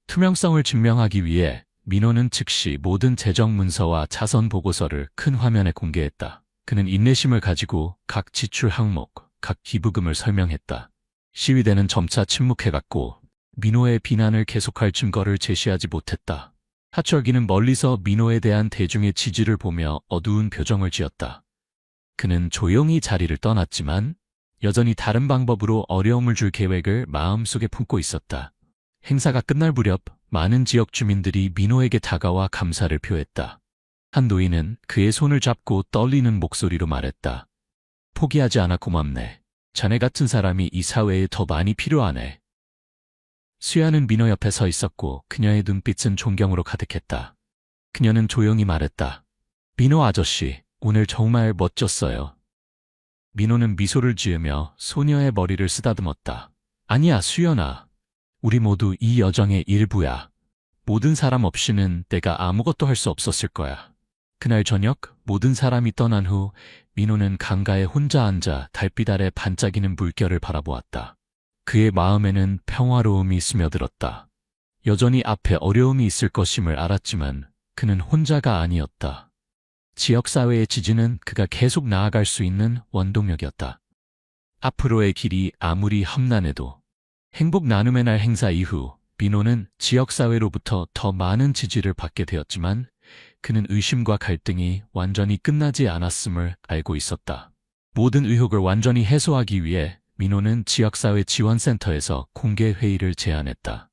투명성을 증명하기 위해 민호는 즉시 모든 재정 문서와 자선 보고서를 큰 화면에 공개했다. 그는 인내심을 가지고 각 지출 항목, 각 기부금을 설명했다. 시위대는 점차 침묵해갔고 민호의 비난을 계속할 증거를 제시하지 못했다. 하철기는 멀리서 민호에 대한 대중의 지지를 보며 어두운 표정을 지었다. 그는 조용히 자리를 떠났지만 여전히 다른 방법으로 어려움을 줄 계획을 마음속에 품고 있었다. 행사가 끝날 무렵 많은 지역 주민들이 민호에게 다가와 감사를 표했다. 한 노인은 그의 손을 잡고 떨리는 목소리로 말했다. 포기하지 않아 고맙네. 자네 같은 사람이 이 사회에 더 많이 필요하네. 수야는 민호 옆에 서 있었고 그녀의 눈빛은 존경으로 가득했다. 그녀는 조용히 말했다. 민호 아저씨, 오늘 정말 멋졌어요. 민호는 미소를 지으며 소녀의 머리를 쓰다듬었다. 아니야, 수연아. 우리 모두 이 여정의 일부야. 모든 사람 없이는 내가 아무것도 할 수 없었을 거야. 그날 저녁 모든 사람이 떠난 후 민호는 강가에 혼자 앉아 달빛 아래 반짝이는 물결을 바라보았다. 그의 마음에는 평화로움이 스며들었다. 여전히 앞에 어려움이 있을 것임을 알았지만 그는 혼자가 아니었다. 지역사회의 지지는 그가 계속 나아갈 수 있는 원동력이었다. 앞으로의 길이 아무리 험난해도 행복 나눔의 날 행사 이후 민호는 지역사회로부터 더 많은 지지를 받게 되었지만 그는 의심과 갈등이 완전히 끝나지 않았음을 알고 있었다. 모든 의혹을 완전히 해소하기 위해 민호는 지역사회 지원센터에서 공개 회의를 제안했다.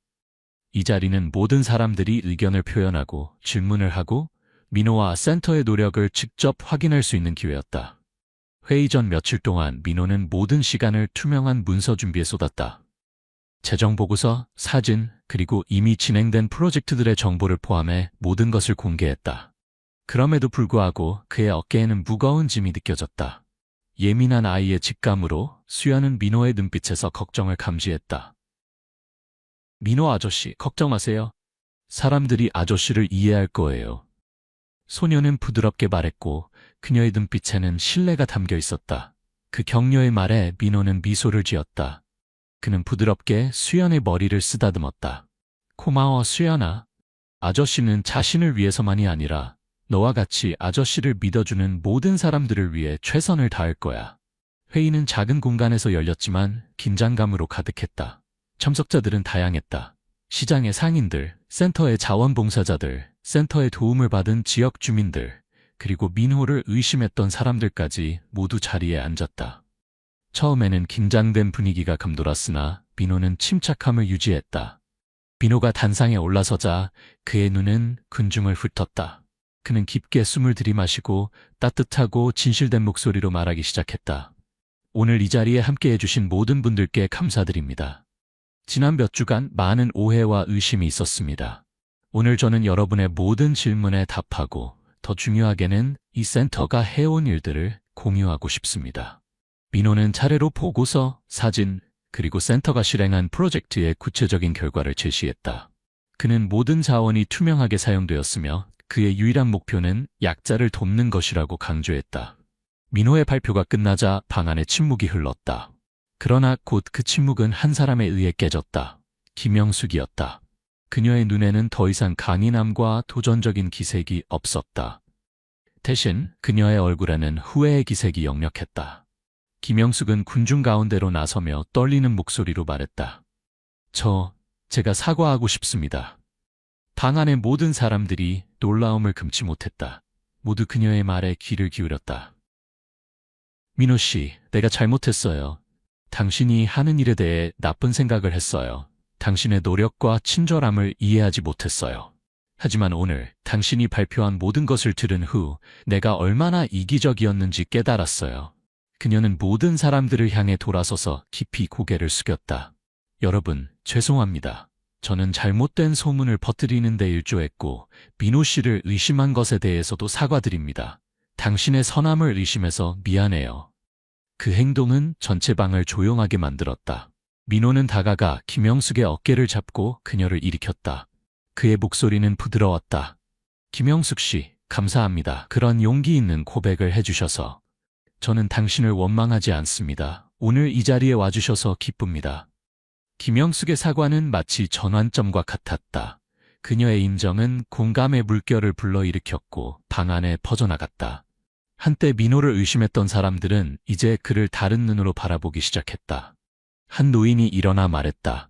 이 자리는 모든 사람들이 의견을 표현하고 질문을 하고 민호와 센터의 노력을 직접 확인할 수 있는 기회였다. 회의 전 며칠 동안 민호는 모든 시간을 투명한 문서 준비에 쏟았다. 재정보고서, 사진, 그리고 이미 진행된 프로젝트들의 정보를 포함해 모든 것을 공개했다. 그럼에도 불구하고 그의 어깨에는 무거운 짐이 느껴졌다. 예민한 아이의 직감으로 수연은 민호의 눈빛에서 걱정을 감지했다. 민호 아저씨, 걱정 마세요. 사람들이 아저씨를 이해할 거예요. 소녀는 부드럽게 말했고 그녀의 눈빛에는 신뢰가 담겨 있었다. 그 격려의 말에 민호는 미소를 지었다. 그는 부드럽게 수연의 머리를 쓰다듬었다. 고마워, 수연아. 아저씨는 자신을 위해서만이 아니라 너와 같이 아저씨를 믿어주는 모든 사람들을 위해 최선을 다할 거야. 회의는 작은 공간에서 열렸지만 긴장감으로 가득했다. 참석자들은 다양했다. 시장의 상인들, 센터의 자원봉사자들, 센터의 도움을 받은 지역 주민들, 그리고 민호를 의심했던 사람들까지 모두 자리에 앉았다. 처음에는 긴장된 분위기가 감돌았으나 민호는 침착함을 유지했다. 민호가 단상에 올라서자 그의 눈은 군중을 훑었다. 그는 깊게 숨을 들이마시고 따뜻하고 진실된 목소리로 말하기 시작했다. 오늘 이 자리에 함께해 주신 모든 분들께 감사드립니다. 지난 몇 주간 많은 오해와 의심이 있었습니다. 오늘 저는 여러분의 모든 질문에 답하고 더 중요하게는 이 센터가 해온 일들을 공유하고 싶습니다. 민호는 차례로 보고서, 사진, 그리고 센터가 실행한 프로젝트의 구체적인 결과를 제시했다. 그는 모든 자원이 투명하게 사용되었으며 그의 유일한 목표는 약자를 돕는 것이라고 강조했다. 민호의 발표가 끝나자 방 안에 침묵이 흘렀다. 그러나 곧 그 침묵은 한 사람에 의해 깨졌다. 김영숙이었다. 그녀의 눈에는 더 이상 강인함과 도전적인 기색이 없었다. 대신 그녀의 얼굴에는 후회의 기색이 역력했다. 김영숙은 군중 가운데로 나서며 떨리는 목소리로 말했다. 제가 사과하고 싶습니다. 방 안의 모든 사람들이 놀라움을 금치 못했다. 모두 그녀의 말에 귀를 기울였다. 민호 씨, 내가 잘못했어요. 당신이 하는 일에 대해 나쁜 생각을 했어요. 당신의 노력과 친절함을 이해하지 못했어요. 하지만 오늘 당신이 발표한 모든 것을 들은 후 내가 얼마나 이기적이었는지 깨달았어요. 그녀는 모든 사람들을 향해 돌아서서 깊이 고개를 숙였다. 여러분, 죄송합니다. 저는 잘못된 소문을 퍼뜨리는 데 일조했고 민호 씨를 의심한 것에 대해서도 사과드립니다. 당신의 선함을 의심해서 미안해요. 그 행동은 전체 방을 조용하게 만들었다. 민호는 다가가 김영숙의 어깨를 잡고 그녀를 일으켰다. 그의 목소리는 부드러웠다. 김영숙 씨, 감사합니다. 그런 용기 있는 고백을 해주셔서. 저는 당신을 원망하지 않습니다. 오늘 이 자리에 와주셔서 기쁩니다. 김영숙의 사과는 마치 전환점과 같았다. 그녀의 인정은 공감의 물결을 불러일으켰고 방 안에 퍼져나갔다. 한때 민호를 의심했던 사람들은 이제 그를 다른 눈으로 바라보기 시작했다. 한 노인이 일어나 말했다.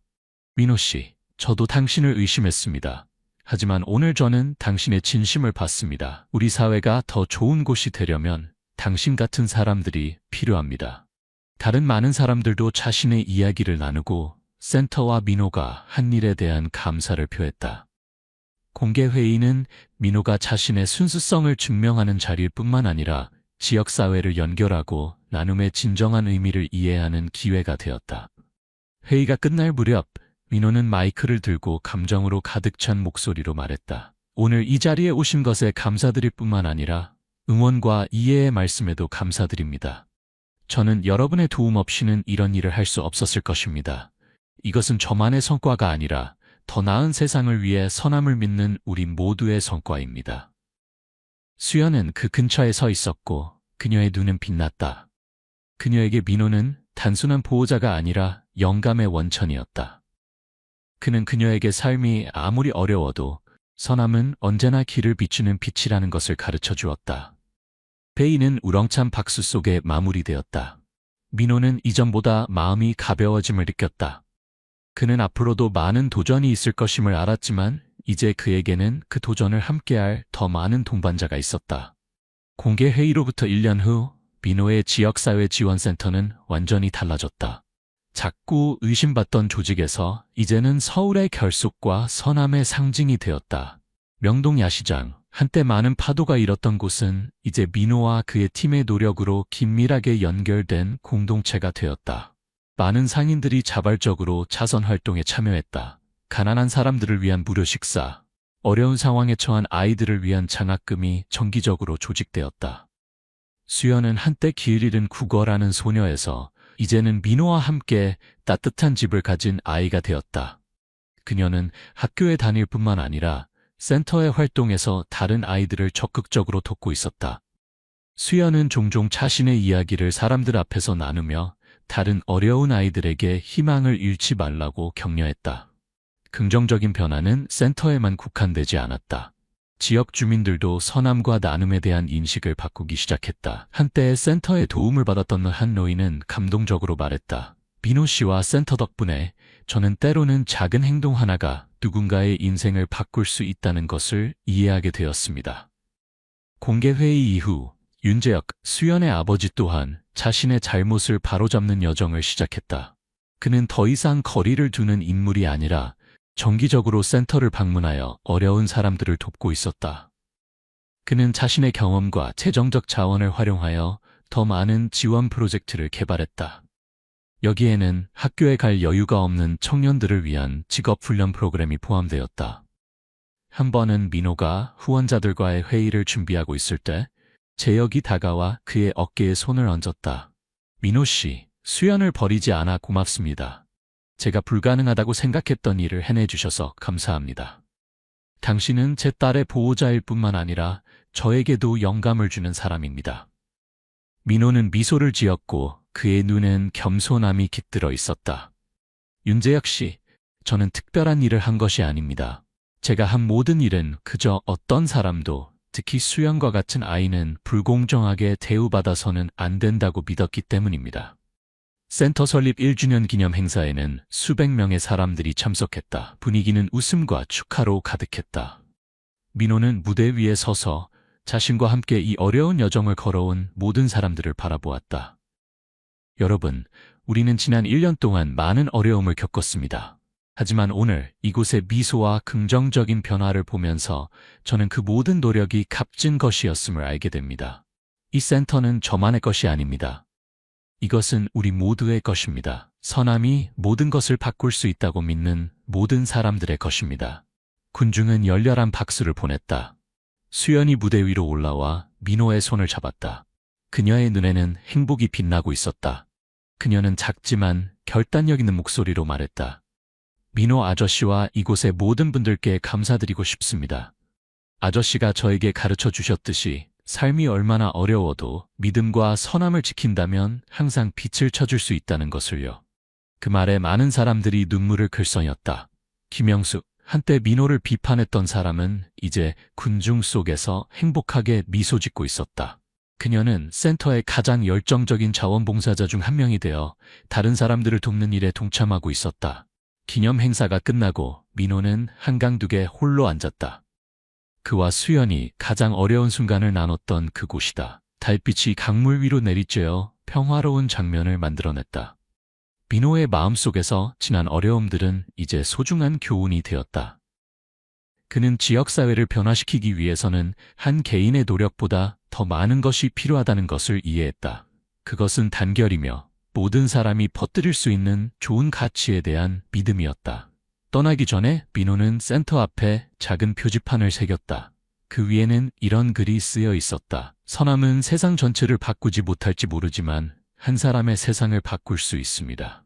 민호 씨, 저도 당신을 의심했습니다. 하지만 오늘 저는 당신의 진심을 봤습니다. 우리 사회가 더 좋은 곳이 되려면 당신 같은 사람들이 필요합니다. 다른 많은 사람들도 자신의 이야기를 나누고 센터와 민호가 한 일에 대한 감사를 표했다. 공개회의는 민호가 자신의 순수성을 증명하는 자리일 뿐만 아니라 지역사회를 연결하고 나눔의 진정한 의미를 이해하는 기회가 되었다. 회의가 끝날 무렵 민호는 마이크를 들고 감정으로 가득 찬 목소리로 말했다. 오늘 이 자리에 오신 것에 감사드릴 뿐만 아니라 응원과 이해의 말씀에도 감사드립니다. 저는 여러분의 도움 없이는 이런 일을 할 수 없었을 것입니다. 이것은 저만의 성과가 아니라 더 나은 세상을 위해 선함을 믿는 우리 모두의 성과입니다. 수연은 그 근처에 서 있었고 그녀의 눈은 빛났다. 그녀에게 민호는 단순한 보호자가 아니라 영감의 원천이었다. 그는 그녀에게 삶이 아무리 어려워도 선함은 언제나 길을 비추는 빛이라는 것을 가르쳐 주었다. 회의는 우렁찬 박수 속에 마무리되었다. 민호는 이전보다 마음이 가벼워짐을 느꼈다. 그는 앞으로도 많은 도전이 있을 것임을 알았지만 이제 그에게는 그 도전을 함께할 더 많은 동반자가 있었다. 공개 회의로부터 1년 후 민호의 지역사회 지원센터는 완전히 달라졌다. 작고 의심받던 조직에서 이제는 서울의 결속과 선함의 상징이 되었다. 명동 야시장, 한때 많은 파도가 일었던 곳은 이제 민호와 그의 팀의 노력으로 긴밀하게 연결된 공동체가 되었다. 많은 상인들이 자발적으로 자선 활동에 참여했다. 가난한 사람들을 위한 무료 식사, 어려운 상황에 처한 아이들을 위한 장학금이 정기적으로 조직되었다. 수연은 한때 길 잃은 국어라는 소녀에서 이제는 민호와 함께 따뜻한 집을 가진 아이가 되었다. 그녀는 학교에 다닐 뿐만 아니라 센터의 활동에서 다른 아이들을 적극적으로 돕고 있었다. 수연은 종종 자신의 이야기를 사람들 앞에서 나누며 다른 어려운 아이들에게 희망을 잃지 말라고 격려했다. 긍정적인 변화는 센터에만 국한되지 않았다. 지역 주민들도 선함과 나눔에 대한 인식을 바꾸기 시작했다. 한때 센터의 도움을 받았던 한 노인은 감동적으로 말했다. 민호 씨와 센터 덕분에 저는 때로는 작은 행동 하나가 누군가의 인생을 바꿀 수 있다는 것을 이해하게 되었습니다. 공개회의 이후 윤재혁, 수연의 아버지 또한 자신의 잘못을 바로잡는 여정을 시작했다. 그는 더 이상 거리를 두는 인물이 아니라 정기적으로 센터를 방문하여 어려운 사람들을 돕고 있었다. 그는 자신의 경험과 재정적 자원을 활용하여 더 많은 지원 프로젝트를 개발했다. 여기에는 학교에 갈 여유가 없는 청년들을 위한 직업훈련 프로그램이 포함되었다. 한 번은 민호가 후원자들과의 회의를 준비하고 있을 때 재혁이 다가와 그의 어깨에 손을 얹었다. 민호 씨, 수연을 버리지 않아 고맙습니다. 제가 불가능하다고 생각했던 일을 해내주셔서 감사합니다. 당신은 제 딸의 보호자일 뿐만 아니라 저에게도 영감을 주는 사람입니다. 민호는 미소를 지었고 그의 눈엔 겸손함이 깃들어 있었다. 윤재혁 씨, 저는 특별한 일을 한 것이 아닙니다. 제가 한 모든 일은 그저 어떤 사람도 특히 수연과 같은 아이는 불공정하게 대우받아서는 안 된다고 믿었기 때문입니다. 센터 설립 1주년 기념 행사에는 수백 명의 사람들이 참석했다. 분위기는 웃음과 축하로 가득했다. 민호는 무대 위에 서서 자신과 함께 이 어려운 여정을 걸어온 모든 사람들을 바라보았다. 여러분, 우리는 지난 1년 동안 많은 어려움을 겪었습니다. 하지만 오늘 이곳의 미소와 긍정적인 변화를 보면서 저는 그 모든 노력이 값진 것이었음을 알게 됩니다. 이 센터는 저만의 것이 아닙니다. 이것은 우리 모두의 것입니다. 선함이 모든 것을 바꿀 수 있다고 믿는 모든 사람들의 것입니다. 군중은 열렬한 박수를 보냈다. 수연이 무대 위로 올라와 민호의 손을 잡았다. 그녀의 눈에는 행복이 빛나고 있었다. 그녀는 작지만 결단력 있는 목소리로 말했다. 민호 아저씨와 이곳의 모든 분들께 감사드리고 싶습니다. 아저씨가 저에게 가르쳐 주셨듯이 삶이 얼마나 어려워도 믿음과 선함을 지킨다면 항상 빛을 쳐줄 수 있다는 것을요. 그 말에 많은 사람들이 눈물을 글썽였다. 김영숙, 한때 민호를 비판했던 사람은 이제 군중 속에서 행복하게 미소 짓고 있었다. 그녀는 센터의 가장 열정적인 자원봉사자 중 한 명이 되어 다른 사람들을 돕는 일에 동참하고 있었다. 기념 행사가 끝나고 민호는 한강둑에 홀로 앉았다. 그와 수연이 가장 어려운 순간을 나눴던 그곳이다. 달빛이 강물 위로 내리쬐어 평화로운 장면을 만들어냈다. 민호의 마음속에서 지난 어려움들은 이제 소중한 교훈이 되었다. 그는 지역사회를 변화시키기 위해서는 한 개인의 노력보다 더 많은 것이 필요하다는 것을 이해했다. 그것은 단결이며 모든 사람이 퍼뜨릴 수 있는 좋은 가치에 대한 믿음이었다. 떠나기 전에 민호는 센터 앞에 작은 표지판을 새겼다. 그 위에는 이런 글이 쓰여 있었다. 선함은 세상 전체를 바꾸지 못할지 모르지만 한 사람의 세상을 바꿀 수 있습니다.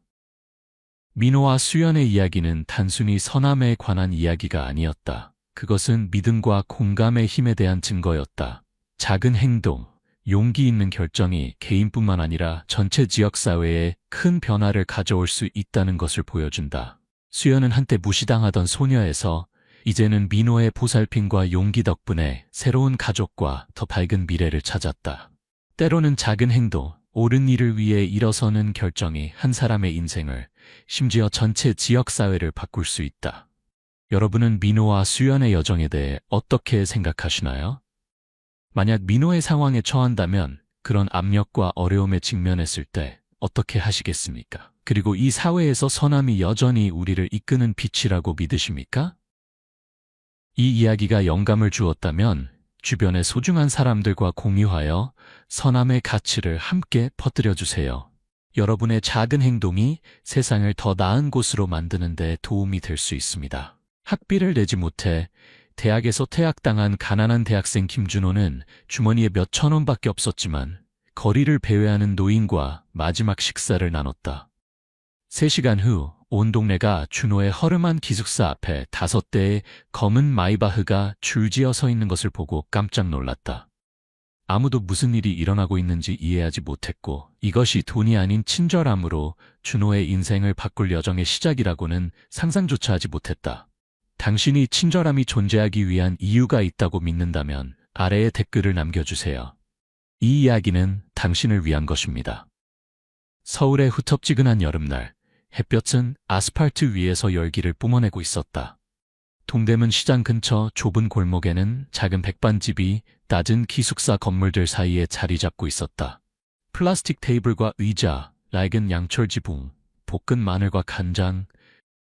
민호와 수연의 이야기는 단순히 선함에 관한 이야기가 아니었다. 그것은 믿음과 공감의 힘에 대한 증거였다. 작은 행동, 용기 있는 결정이 개인뿐만 아니라 전체 지역사회에 큰 변화를 가져올 수 있다는 것을 보여준다. 수연은 한때 무시당하던 소녀에서 이제는 민호의 보살핌과 용기 덕분에 새로운 가족과 더 밝은 미래를 찾았다. 때로는 작은 행동, 옳은 일을 위해 일어서는 결정이 한 사람의 인생을, 심지어 전체 지역사회를 바꿀 수 있다. 여러분은 민호와 수연의 여정에 대해 어떻게 생각하시나요? 만약 민호의 상황에 처한다면 그런 압력과 어려움에 직면했을 때 어떻게 하시겠습니까? 그리고 이 사회에서 선함이 여전히 우리를 이끄는 빛이라고 믿으십니까? 이 이야기가 영감을 주었다면 주변의 소중한 사람들과 공유하여 선함의 가치를 함께 퍼뜨려 주세요. 여러분의 작은 행동이 세상을 더 나은 곳으로 만드는 데 도움이 될 수 있습니다. 학비를 내지 못해 대학에서 퇴학당한 가난한 대학생 김준호는 주머니에 몇천 원밖에 없었지만 거리를 배회하는 노인과 마지막 식사를 나눴다. 3시간 후 온 동네가 준호의 허름한 기숙사 앞에 5대의 검은 마이바흐가 줄지어 서 있는 것을 보고 깜짝 놀랐다. 아무도 무슨 일이 일어나고 있는지 이해하지 못했고 이것이 돈이 아닌 친절함으로 준호의 인생을 바꿀 여정의 시작이라고는 상상조차 하지 못했다. 당신이 친절함이 존재하기 위한 이유가 있다고 믿는다면 아래에 댓글을 남겨주세요. 이 이야기는 당신을 위한 것입니다. 서울의 후텁지근한 여름날, 햇볕은 아스팔트 위에서 열기를 뿜어내고 있었다. 동대문 시장 근처 좁은 골목에는 작은 백반집이 낮은 기숙사 건물들 사이에 자리 잡고 있었다. 플라스틱 테이블과 의자, 낡은 양철 지붕, 볶은 마늘과 간장,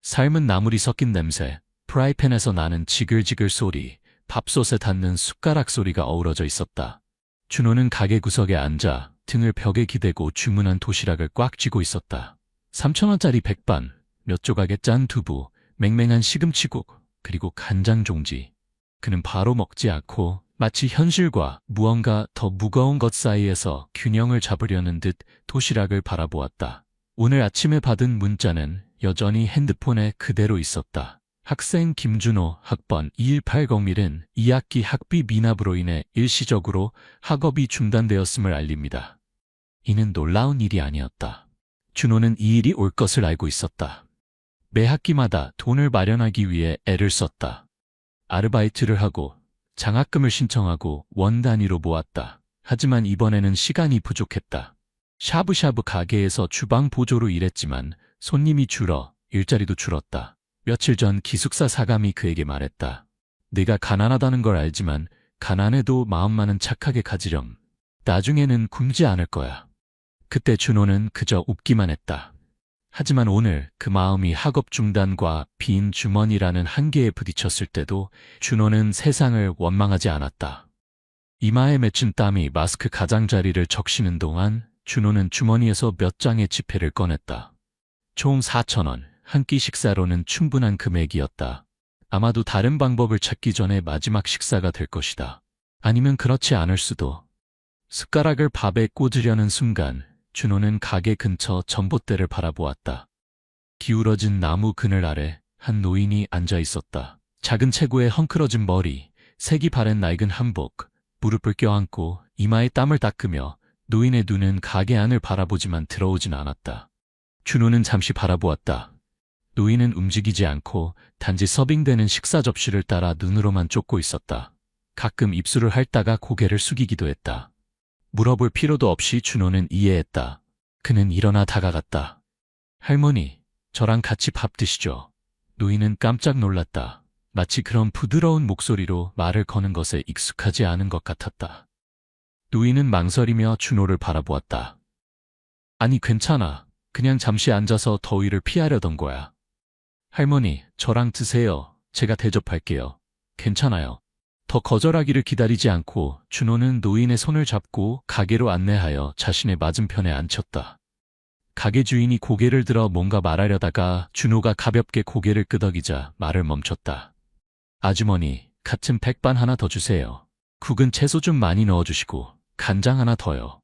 삶은 나물이 섞인 냄새, 프라이팬에서 나는 지글지글 소리, 밥솥에 닿는 숟가락 소리가 어우러져 있었다. 준호는 가게 구석에 앉아 등을 벽에 기대고 주문한 도시락을 꽉 쥐고 있었다. 3,000원짜리 백반, 몇 조각의 짠 두부, 맹맹한 시금치국, 그리고 간장 종지. 그는 바로 먹지 않고 마치 현실과 무언가 더 무거운 것 사이에서 균형을 잡으려는 듯 도시락을 바라보았다. 오늘 아침에 받은 문자는 여전히 핸드폰에 그대로 있었다. 학생 김준호 학번 2180밀은 2학기 학비 미납으로 인해 일시적으로 학업이 중단되었음을 알립니다. 이는 놀라운 일이 아니었다. 준호는 이 일이 올 것을 알고 있었다. 매 학기마다 돈을 마련하기 위해 애를 썼다. 아르바이트를 하고 장학금을 신청하고 원 단위로 모았다. 하지만 이번에는 시간이 부족했다. 샤브샤브 가게에서 주방 보조로 일했지만 손님이 줄어 일자리도 줄었다. 며칠 전 기숙사 사감이 그에게 말했다. 네가 가난하다는 걸 알지만 가난해도 마음만은 착하게 가지렴. 나중에는 굶지 않을 거야. 그때 준호는 그저 웃기만 했다. 하지만 오늘 그 마음이 학업 중단과 빈 주머니라는 한계에 부딪혔을 때도 준호는 세상을 원망하지 않았다. 이마에 맺힌 땀이 마스크 가장자리를 적시는 동안 준호는 주머니에서 몇 장의 지폐를 꺼냈다. 총 4,000원, 한 끼 식사로는 충분한 금액이었다. 아마도 다른 방법을 찾기 전에 마지막 식사가 될 것이다. 아니면 그렇지 않을 수도. 숟가락을 밥에 꽂으려는 순간 준호는 가게 근처 전봇대를 바라보았다. 기울어진 나무 그늘 아래 한 노인이 앉아 있었다. 작은 체구에 헝클어진 머리, 색이 바랜 낡은 한복, 무릎을 껴안고 이마에 땀을 닦으며 노인의 눈은 가게 안을 바라보지만 들어오진 않았다. 준호는 잠시 바라보았다. 노인은 움직이지 않고 단지 서빙되는 식사 접시를 따라 눈으로만 쫓고 있었다. 가끔 입술을 핥다가 고개를 숙이기도 했다. 물어볼 필요도 없이 준호는 이해했다. 그는 일어나 다가갔다. 할머니, 저랑 같이 밥 드시죠. 노인은 깜짝 놀랐다. 마치 그런 부드러운 목소리로 말을 거는 것에 익숙하지 않은 것 같았다. 노인은 망설이며 준호를 바라보았다. 아니, 괜찮아. 그냥 잠시 앉아서 더위를 피하려던 거야. 할머니, 저랑 드세요. 제가 대접할게요. 괜찮아요. 더 거절하기를 기다리지 않고 준호는 노인의 손을 잡고 가게로 안내하여 자신의 맞은편에 앉혔다. 가게 주인이 고개를 들어 뭔가 말하려다가 준호가 가볍게 고개를 끄덕이자 말을 멈췄다. 아주머니, 같은 백반 하나 더 주세요. 국은 채소 좀 많이 넣어주시고 간장 하나 더요.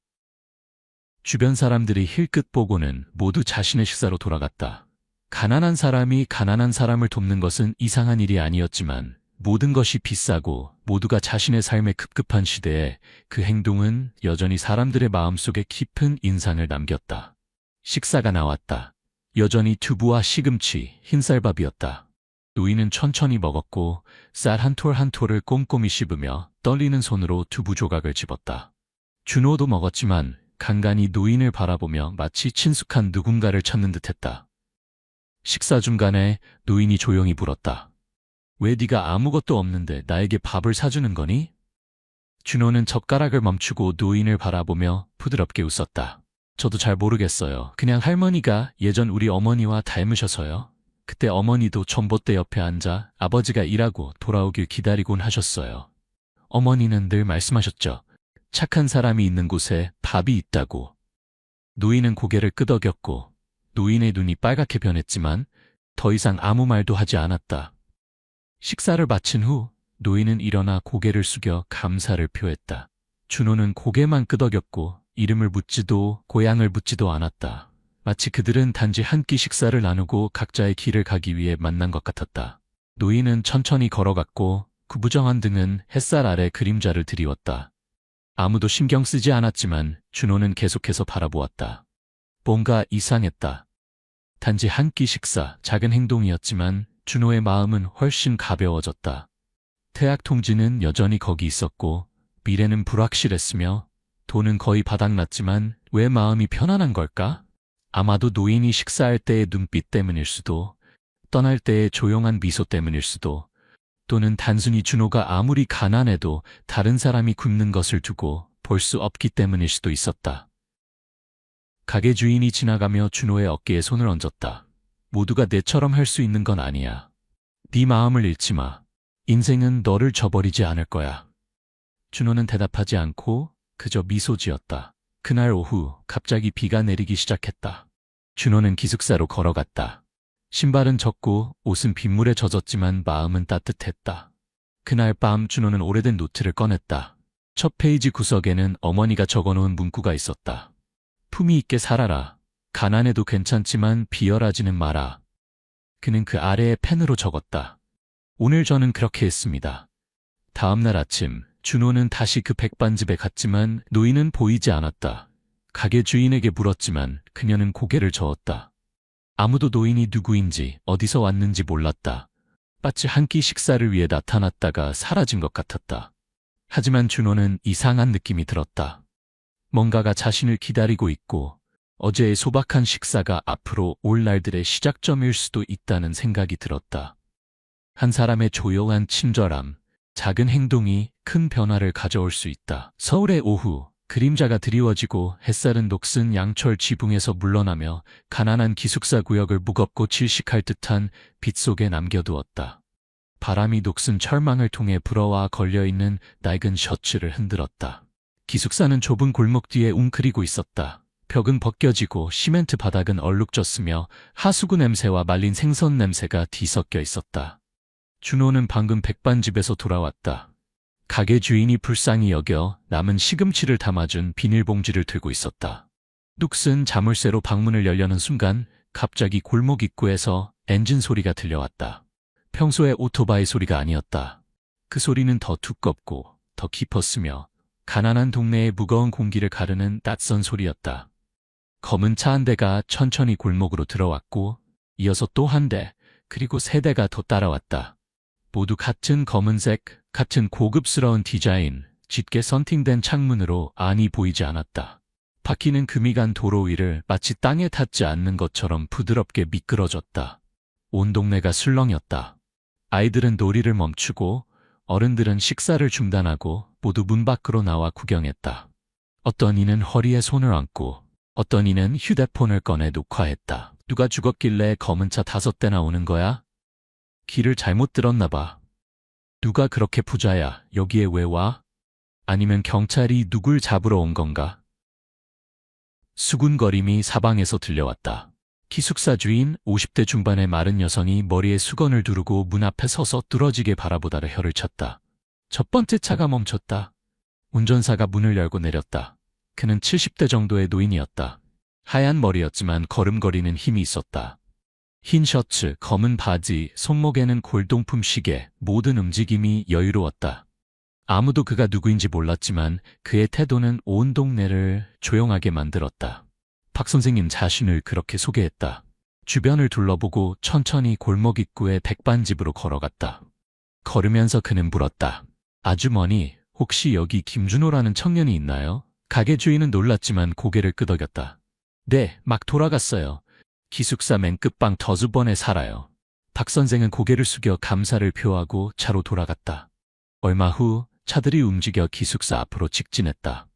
주변 사람들이 힐끗 보고는 모두 자신의 식사로 돌아갔다. 가난한 사람이 가난한 사람을 돕는 것은 이상한 일이 아니었지만 모든 것이 비싸고 모두가 자신의 삶에 급급한 시대에 그 행동은 여전히 사람들의 마음속에 깊은 인상을 남겼다. 식사가 나왔다. 여전히 두부와 시금치, 흰쌀밥이었다. 노인은 천천히 먹었고 쌀 한 톨 한 톨을 꼼꼼히 씹으며 떨리는 손으로 두부 조각을 집었다. 준호도 먹었지만 간간히 노인을 바라보며 마치 친숙한 누군가를 찾는 듯했다. 식사 중간에 노인이 조용히 물었다. 왜 네가 아무것도 없는데 나에게 밥을 사주는 거니? 준호는 젓가락을 멈추고 노인을 바라보며 부드럽게 웃었다. 저도 잘 모르겠어요. 그냥 할머니가 예전 우리 어머니와 닮으셔서요. 그때 어머니도 전봇대 옆에 앉아 아버지가 일하고 돌아오길 기다리곤 하셨어요. 어머니는 늘 말씀하셨죠. 착한 사람이 있는 곳에 밥이 있다고. 노인은 고개를 끄덕였고 노인의 눈이 빨갛게 변했지만 더 이상 아무 말도 하지 않았다. 식사를 마친 후 노인은 일어나 고개를 숙여 감사를 표했다. 준호는 고개만 끄덕였고 이름을 묻지도 고향을 묻지도 않았다. 마치 그들은 단지 한 끼 식사를 나누고 각자의 길을 가기 위해 만난 것 같았다. 노인은 천천히 걸어갔고 구부정한 등은 햇살 아래 그림자를 드리웠다. 아무도 신경 쓰지 않았지만 준호는 계속해서 바라보았다. 뭔가 이상했다. 단지 한 끼 식사, 작은 행동이었지만 준호의 마음은 훨씬 가벼워졌다. 태학 통지는 여전히 거기 있었고 미래는 불확실했으며 돈은 거의 바닥났지만 왜 마음이 편안한 걸까? 아마도 노인이 식사할 때의 눈빛 때문일 수도, 떠날 때의 조용한 미소 때문일 수도, 또는 단순히 준호가 아무리 가난해도 다른 사람이 굶는 것을 두고 볼 수 없기 때문일 수도 있었다. 가게 주인이 지나가며 준호의 어깨에 손을 얹었다. 모두가 내처럼 할 수 있는 건 아니야. 네 마음을 잃지 마. 인생은 너를 저버리지 않을 거야. 준호는 대답하지 않고 그저 미소 지었다. 그날 오후 갑자기 비가 내리기 시작했다. 준호는 기숙사로 걸어갔다. 신발은 젖고 옷은 빗물에 젖었지만 마음은 따뜻했다. 그날 밤 준호는 오래된 노트를 꺼냈다. 첫 페이지 구석에는 어머니가 적어놓은 문구가 있었다. 품위 있게 살아라. 가난해도 괜찮지만 비열하지는 마라. 그는 그 아래에 펜으로 적었다. 오늘 저는 그렇게 했습니다. 다음날 아침 준호는 다시 그 백반집에 갔지만 노인은 보이지 않았다. 가게 주인에게 물었지만 그녀는 고개를 저었다. 아무도 노인이 누구인지 어디서 왔는지 몰랐다. 마치 한 끼 식사를 위해 나타났다가 사라진 것 같았다. 하지만 준호는 이상한 느낌이 들었다. 뭔가가 자신을 기다리고 있고 어제의 소박한 식사가 앞으로 올 날들의 시작점일 수도 있다는 생각이 들었다. 한 사람의 조용한 친절함, 작은 행동이 큰 변화를 가져올 수 있다. 서울의 오후, 그림자가 드리워지고 햇살은 녹슨 양철 지붕에서 물러나며 가난한 기숙사 구역을 무겁고 질식할 듯한 빛 속에 남겨두었다. 바람이 녹슨 철망을 통해 불어와 걸려있는 낡은 셔츠를 흔들었다. 기숙사는 좁은 골목 뒤에 웅크리고 있었다. 벽은 벗겨지고 시멘트 바닥은 얼룩졌으며 하수구 냄새와 말린 생선 냄새가 뒤섞여 있었다. 준호는 방금 백반집에서 돌아왔다. 가게 주인이 불쌍히 여겨 남은 시금치를 담아준 비닐봉지를 들고 있었다. 녹슨 자물쇠로 방문을 열려는 순간 갑자기 골목 입구에서 엔진 소리가 들려왔다. 평소의 오토바이 소리가 아니었다. 그 소리는 더 두껍고 더 깊었으며 가난한 동네의 무거운 공기를 가르는 낯선 소리였다. 검은 차 한 대가 천천히 골목으로 들어왔고 이어서 또 한 대, 그리고 세 대가 더 따라왔다. 모두 같은 검은색, 같은 고급스러운 디자인, 짙게 선팅된 창문으로 안이 보이지 않았다. 바퀴는 금이 간 도로 위를 마치 땅에 닿지 않는 것처럼 부드럽게 미끄러졌다. 온 동네가 술렁였다. 아이들은 놀이를 멈추고 어른들은 식사를 중단하고 모두 문 밖으로 나와 구경했다. 어떤 이는 허리에 손을 얹고 어떤 이는 휴대폰을 꺼내 녹화했다. 누가 죽었길래 검은 차 5대나 오는 거야? 길을 잘못 들었나 봐. 누가 그렇게 부자야? 여기에 왜 와? 아니면 경찰이 누굴 잡으러 온 건가? 수군거림이 사방에서 들려왔다. 기숙사 주인 50대 중반의 마른 여성이 머리에 수건을 두르고 문 앞에 서서 뚫어지게 바라보다가 혀를 쳤다. 첫 번째 차가 멈췄다. 운전사가 문을 열고 내렸다. 그는 70대 정도의 노인이었다. 하얀 머리였지만 걸음거리는 힘이 있었다. 흰 셔츠, 검은 바지, 손목에는 골동품 시계, 모든 움직임이 여유로웠다. 아무도 그가 누구인지 몰랐지만 그의 태도는 온 동네를 조용하게 만들었다. 박 선생님 자신을 그렇게 소개했다. 주변을 둘러보고 천천히 골목 입구의 백반집으로 걸어갔다. 걸으면서 그는 물었다. 아주머니, 혹시 여기 김준호라는 청년이 있나요? 가게 주인은 놀랐지만 고개를 끄덕였다. 네, 막 돌아갔어요. 기숙사 맨 끝방 더즈번에 살아요. 박 선생은 고개를 숙여 감사를 표하고 차로 돌아갔다. 얼마 후 차들이 움직여 기숙사 앞으로 직진했다.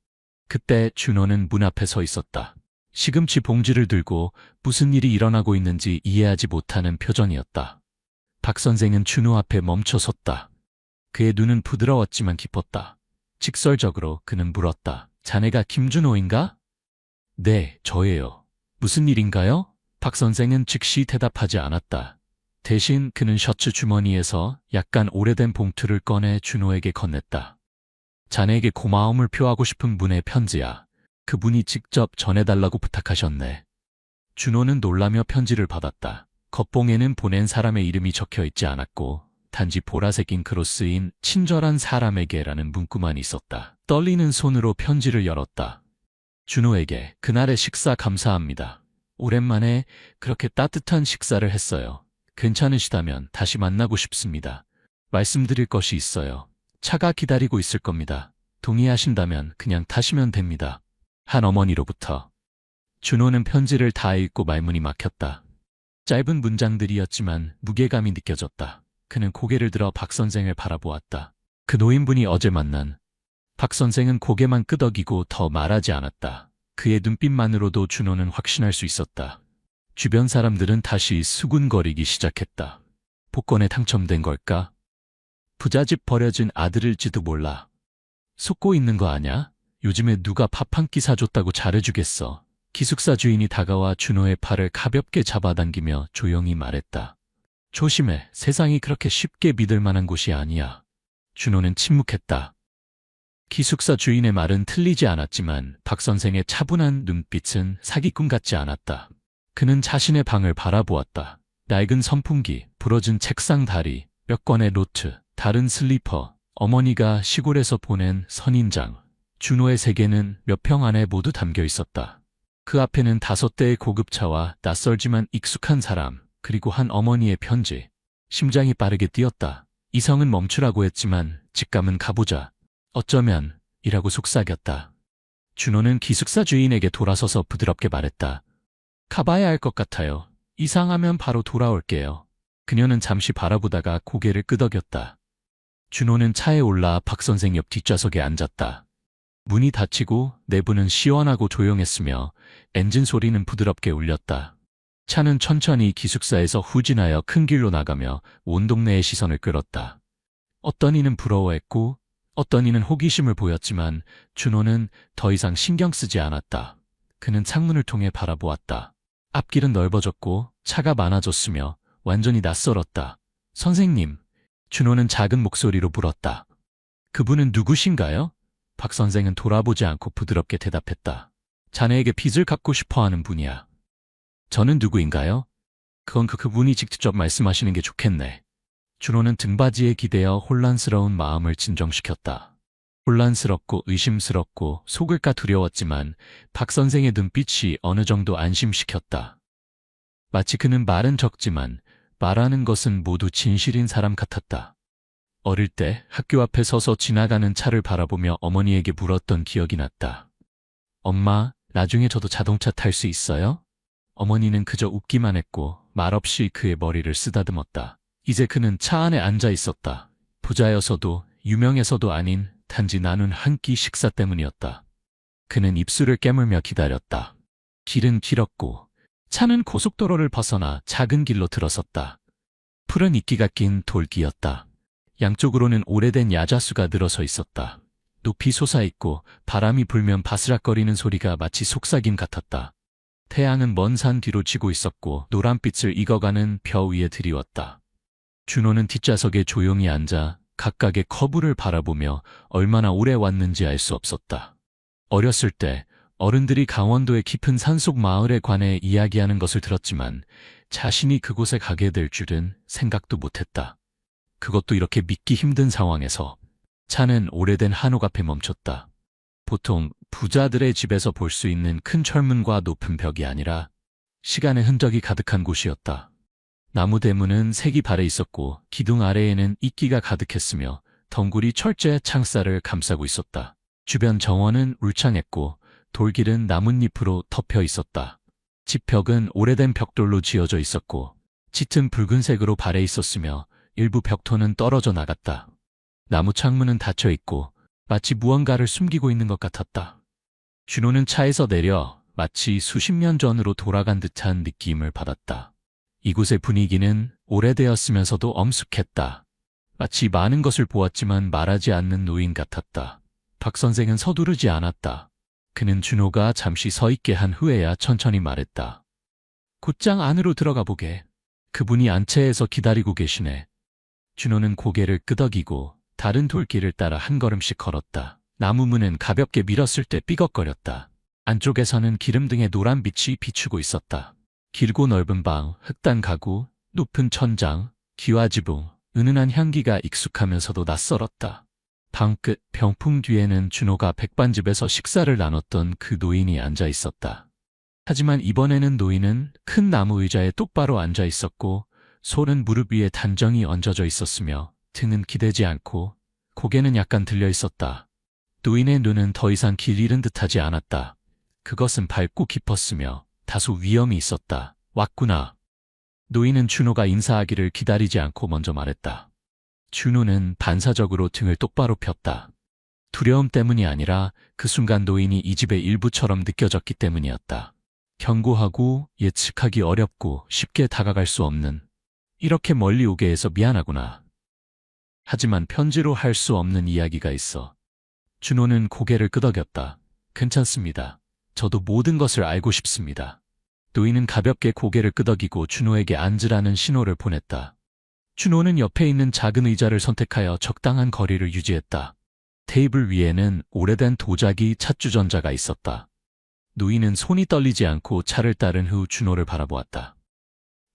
그때 준호는 문 앞에 서 있었다. 시금치 봉지를 들고 무슨 일이 일어나고 있는지 이해하지 못하는 표정이었다. 박 선생은 준호 앞에 멈춰 섰다. 그의 눈은 부드러웠지만 깊었다. 직설적으로 그는 물었다. 자네가 김준호인가? 네, 저예요. 무슨 일인가요? 박 선생은 즉시 대답하지 않았다. 대신 그는 셔츠 주머니에서 약간 오래된 봉투를 꺼내 준호에게 건넸다. 자네에게 고마움을 표하고 싶은 분의 편지야. 그분이 직접 전해달라고 부탁하셨네. 준호는 놀라며 편지를 받았다. 겉봉에는 보낸 사람의 이름이 적혀 있지 않았고 단지 보라색 잉크로 쓰인 친절한 사람에게라는 문구만 있었다. 떨리는 손으로 편지를 열었다. 준호에게 그날의 식사 감사합니다. 오랜만에 그렇게 따뜻한 식사를 했어요. 괜찮으시다면 다시 만나고 싶습니다. 말씀드릴 것이 있어요. 차가 기다리고 있을 겁니다. 동의하신다면 그냥 타시면 됩니다. 한 어머니로부터. 준호는 편지를 다 읽고 말문이 막혔다. 짧은 문장들이었지만 무게감이 느껴졌다. 그는 고개를 들어 박 선생을 바라보았다. 그 노인분이 어제 만난. 박 선생은 고개만 끄덕이고 더 말하지 않았다. 그의 눈빛만으로도 준호는 확신할 수 있었다. 주변 사람들은 다시 수군거리기 시작했다. 복권에 당첨된 걸까? 부잣집 버려진 아들일지도 몰라. 속고 있는 거 아냐? 요즘에 누가 밥 한 끼 사줬다고 잘해주겠어. 기숙사 주인이 다가와 준호의 팔을 가볍게 잡아당기며 조용히 말했다. 조심해. 세상이 그렇게 쉽게 믿을 만한 곳이 아니야. 준호는 침묵했다. 기숙사 주인의 말은 틀리지 않았지만 박 선생의 차분한 눈빛은 사기꾼 같지 않았다. 그는 자신의 방을 바라보았다. 낡은 선풍기, 부러진 책상 다리, 몇 권의 노트, 다른 슬리퍼, 어머니가 시골에서 보낸 선인장. 준호의 세계는 몇 평 안에 모두 담겨 있었다. 그 앞에는 5대의 고급차와 낯설지만 익숙한 사람, 그리고 한 어머니의 편지. 심장이 빠르게 뛰었다. 이성은 멈추라고 했지만 직감은 가보자. 어쩌면 이라고 속삭였다. 준호는 기숙사 주인에게 돌아서서 부드럽게 말했다. 가봐야 할 것 같아요. 이상하면 바로 돌아올게요. 그녀는 잠시 바라보다가 고개를 끄덕였다. 준호는 차에 올라 박 선생 옆 뒷좌석에 앉았다. 문이 닫히고 내부는 시원하고 조용했으며 엔진 소리는 부드럽게 울렸다. 차는 천천히 기숙사에서 후진하여 큰 길로 나가며 온 동네의 시선을 끌었다. 어떤 이는 부러워했고 어떤 이는 호기심을 보였지만 준호는 더 이상 신경 쓰지 않았다. 그는 창문을 통해 바라보았다. 앞길은 넓어졌고 차가 많아졌으며 완전히 낯설었다. 선생님, 준호는 작은 목소리로 물었다. 그분은 누구신가요? 박 선생은 돌아보지 않고 부드럽게 대답했다. 자네에게 빚을 갚고 싶어하는 분이야. 저는 누구인가요? 그건 그분이 직접 말씀하시는 게 좋겠네. 준호는 등받이에 기대어 혼란스러운 마음을 진정시켰다. 혼란스럽고 의심스럽고 속을까 두려웠지만 박 선생의 눈빛이 어느 정도 안심시켰다. 마치 그는 말은 적지만 말하는 것은 모두 진실인 사람 같았다. 어릴 때 학교 앞에 서서 지나가는 차를 바라보며 어머니에게 물었던 기억이 났다. 엄마, 나중에 저도 자동차 탈 수 있어요? 어머니는 그저 웃기만 했고 말없이 그의 머리를 쓰다듬었다. 이제 그는 차 안에 앉아 있었다. 부자여서도 유명해서도 아닌 단지 나눈 한 끼 식사 때문이었다. 그는 입술을 깨물며 기다렸다. 길은 길었고 차는 고속도로를 벗어나 작은 길로 들어섰다. 푸른 이끼가 낀 돌길이었다. 양쪽으로는 오래된 야자수가 늘어서 있었다. 높이 솟아있고 바람이 불면 바스락거리는 소리가 마치 속삭임 같았다. 태양은 먼 산 뒤로 지고 있었고 노란빛을 익어가는 벼 위에 드리웠다. 준호는 뒷좌석에 조용히 앉아 각각의 커브를 바라보며 얼마나 오래 왔는지 알 수 없었다. 어렸을 때 어른들이 강원도의 깊은 산속 마을에 관해 이야기하는 것을 들었지만 자신이 그곳에 가게 될 줄은 생각도 못했다. 그것도 이렇게 믿기 힘든 상황에서 차는 오래된 한옥 앞에 멈췄다. 보통 부자들의 집에서 볼 수 있는 큰 철문과 높은 벽이 아니라 시간의 흔적이 가득한 곳이었다. 나무 대문은 색이 발해 있었고 기둥 아래에는 이끼가 가득했으며 덩굴이 철제 창살을 감싸고 있었다. 주변 정원은 울창했고 돌길은 나뭇잎으로 덮여 있었다. 집 벽은 오래된 벽돌로 지어져 있었고 짙은 붉은색으로 발해 있었으며 일부 벽토는 떨어져 나갔다. 나무 창문은 닫혀 있고 마치 무언가를 숨기고 있는 것 같았다. 준호는 차에서 내려 마치 수십 년 전으로 돌아간 듯한 느낌을 받았다. 이곳의 분위기는 오래되었으면서도 엄숙했다. 마치 많은 것을 보았지만 말하지 않는 노인 같았다. 박 선생은 서두르지 않았다. 그는 준호가 잠시 서 있게 한 후에야 천천히 말했다. 곧장 안으로 들어가 보게. 그분이 안채에서 기다리고 계시네. 준호는 고개를 끄덕이고 다른 돌길을 따라 한 걸음씩 걸었다. 나무 문은 가볍게 밀었을 때 삐걱거렸다. 안쪽에서는 기름등의 노란 빛이 비추고 있었다. 길고 넓은 방, 흑단 가구, 높은 천장, 기와지붕, 은은한 향기가 익숙하면서도 낯설었다. 방 끝 병풍 뒤에는 준호가 백반집에서 식사를 나눴던 그 노인이 앉아 있었다. 하지만 이번에는 노인은 큰 나무 의자에 똑바로 앉아 있었고 손은 무릎 위에 단정히 얹어져 있었으며 등은 기대지 않고 고개는 약간 들려 있었다. 노인의 눈은 더 이상 길 잃은 듯하지 않았다. 그것은 밝고 깊었으며 다소 위험이 있었다. 왔구나. 노인은 준호가 인사하기를 기다리지 않고 먼저 말했다. 준호는 반사적으로 등을 똑바로 폈다. 두려움 때문이 아니라 그 순간 노인이 이 집의 일부처럼 느껴졌기 때문이었다. 견고하고 예측하기 어렵고 쉽게 다가갈 수 없는, 이렇게 멀리 오게 해서 미안하구나. 하지만 편지로 할 수 없는 이야기가 있어. 준호는 고개를 끄덕였다. 괜찮습니다. 저도 모든 것을 알고 싶습니다. 노인은 가볍게 고개를 끄덕이고 준호에게 앉으라는 신호를 보냈다. 준호는 옆에 있는 작은 의자를 선택하여 적당한 거리를 유지했다. 테이블 위에는 오래된 도자기 찻주전자가 있었다. 노인은 손이 떨리지 않고 차를 따른 후 준호를 바라보았다.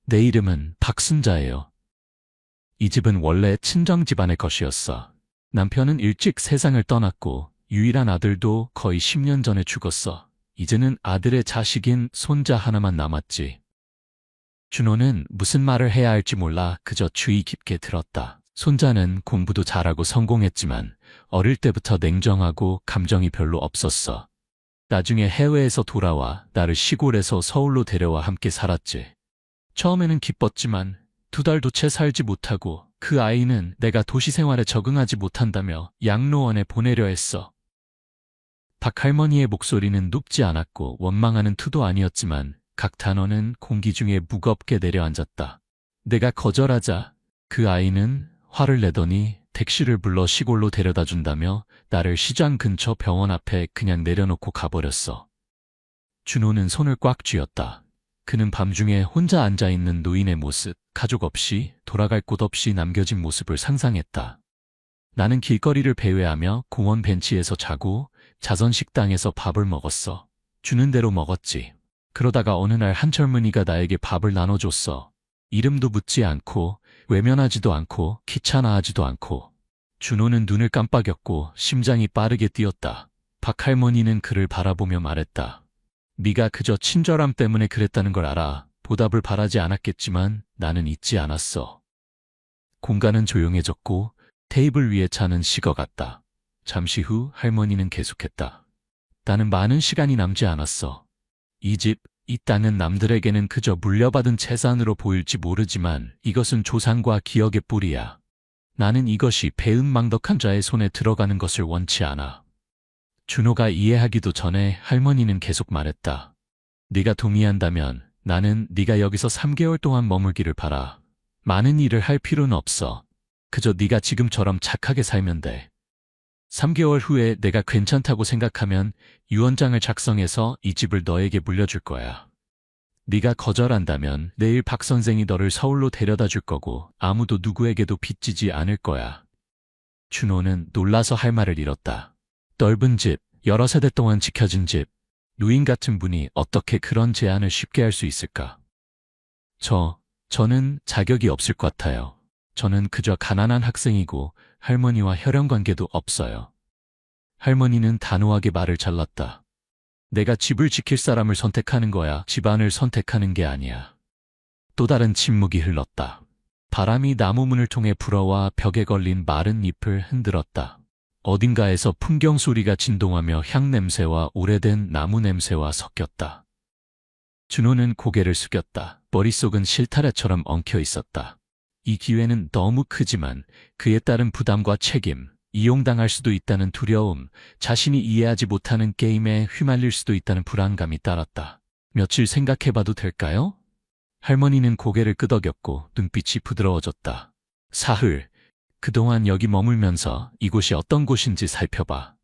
내 이름은 박순자예요. 이 집은 원래 친정 집안의 것이었어. 남편은 일찍 세상을 떠났고 유일한 아들도 거의 10년 전에 죽었어. 이제는 아들의 자식인 손자 하나만 남았지. 준호는 무슨 말을 해야 할지 몰라 그저 주의 깊게 들었다. 손자는 공부도 잘하고 성공했지만 어릴 때부터 냉정하고 감정이 별로 없었어. 나중에 해외에서 돌아와 나를 시골에서 서울로 데려와 함께 살았지. 처음에는 기뻤지만 2달도 채 살지 못하고 그 아이는 내가 도시 생활에 적응하지 못한다며 양로원에 보내려 했어. 박할머니의 목소리는 높지 않았고 원망하는 투도 아니었지만 각 단어는 공기 중에 무겁게 내려앉았다. 내가 거절하자 그 아이는 화를 내더니 택시를 불러 시골로 데려다 준다며 나를 시장 근처 병원 앞에 그냥 내려놓고 가버렸어. 준호는 손을 꽉 쥐었다. 그는 밤중에 혼자 앉아있는 노인의 모습, 가족 없이 돌아갈 곳 없이 남겨진 모습을 상상했다. 나는 길거리를 배회하며 공원 벤치에서 자고 자선 식당에서 밥을 먹었어. 주는 대로 먹었지. 그러다가 어느 날 한 젊은이가 나에게 밥을 나눠줬어. 이름도 묻지 않고 외면하지도 않고 귀찮아하지도 않고. 준호는 눈을 깜빡였고 심장이 빠르게 뛰었다. 박할머니는 그를 바라보며 말했다. 네가 그저 친절함 때문에 그랬다는 걸 알아. 보답을 바라지 않았겠지만 나는 잊지 않았어. 공간은 조용해졌고 테이블 위에 차는 식어갔다. 잠시 후 할머니는 계속했다. 나는 많은 시간이 남지 않았어. 이 집, 이 땅은 남들에게는 그저 물려받은 재산으로 보일지 모르지만 이것은 조상과 기억의 뿌리야. 나는 이것이 배은망덕한 자의 손에 들어가는 것을 원치 않아. 준호가 이해하기도 전에 할머니는 계속 말했다. 네가 동의한다면 나는 네가 여기서 3개월 동안 머물기를 바라. 많은 일을 할 필요는 없어. 그저 네가 지금처럼 착하게 살면 돼. 3개월 후에 내가 괜찮다고 생각하면 유언장을 작성해서 이 집을 너에게 물려줄 거야. 네가 거절한다면 내일 박 선생이 너를 서울로 데려다 줄 거고 아무도 누구에게도 빚지지 않을 거야. 준호는 놀라서 할 말을 잃었다. 넓은 집, 여러 세대 동안 지켜진 집, 누인 같은 분이 어떻게 그런 제안을 쉽게 할 수 있을까? 저는 자격이 없을 것 같아요. 저는 그저 가난한 학생이고 할머니와 혈연관계도 없어요. 할머니는 단호하게 말을 잘랐다. 내가 집을 지킬 사람을 선택하는 거야. 집안을 선택하는 게 아니야. 또 다른 침묵이 흘렀다. 바람이 나무 문을 통해 불어와 벽에 걸린 마른 잎을 흔들었다. 어딘가에서 풍경 소리가 진동하며 향 냄새와 오래된 나무 냄새와 섞였다. 준호는 고개를 숙였다. 머릿속은 실타래처럼 엉켜 있었다. 이 기회는 너무 크지만 그에 따른 부담과 책임, 이용당할 수도 있다는 두려움, 자신이 이해하지 못하는 게임에 휘말릴 수도 있다는 불안감이 따랐다. 며칠 생각해봐도 될까요? 할머니는 고개를 끄덕였고 눈빛이 부드러워졌다. 사흘, 그동안 여기 머물면서 이곳이 어떤 곳인지 살펴봐.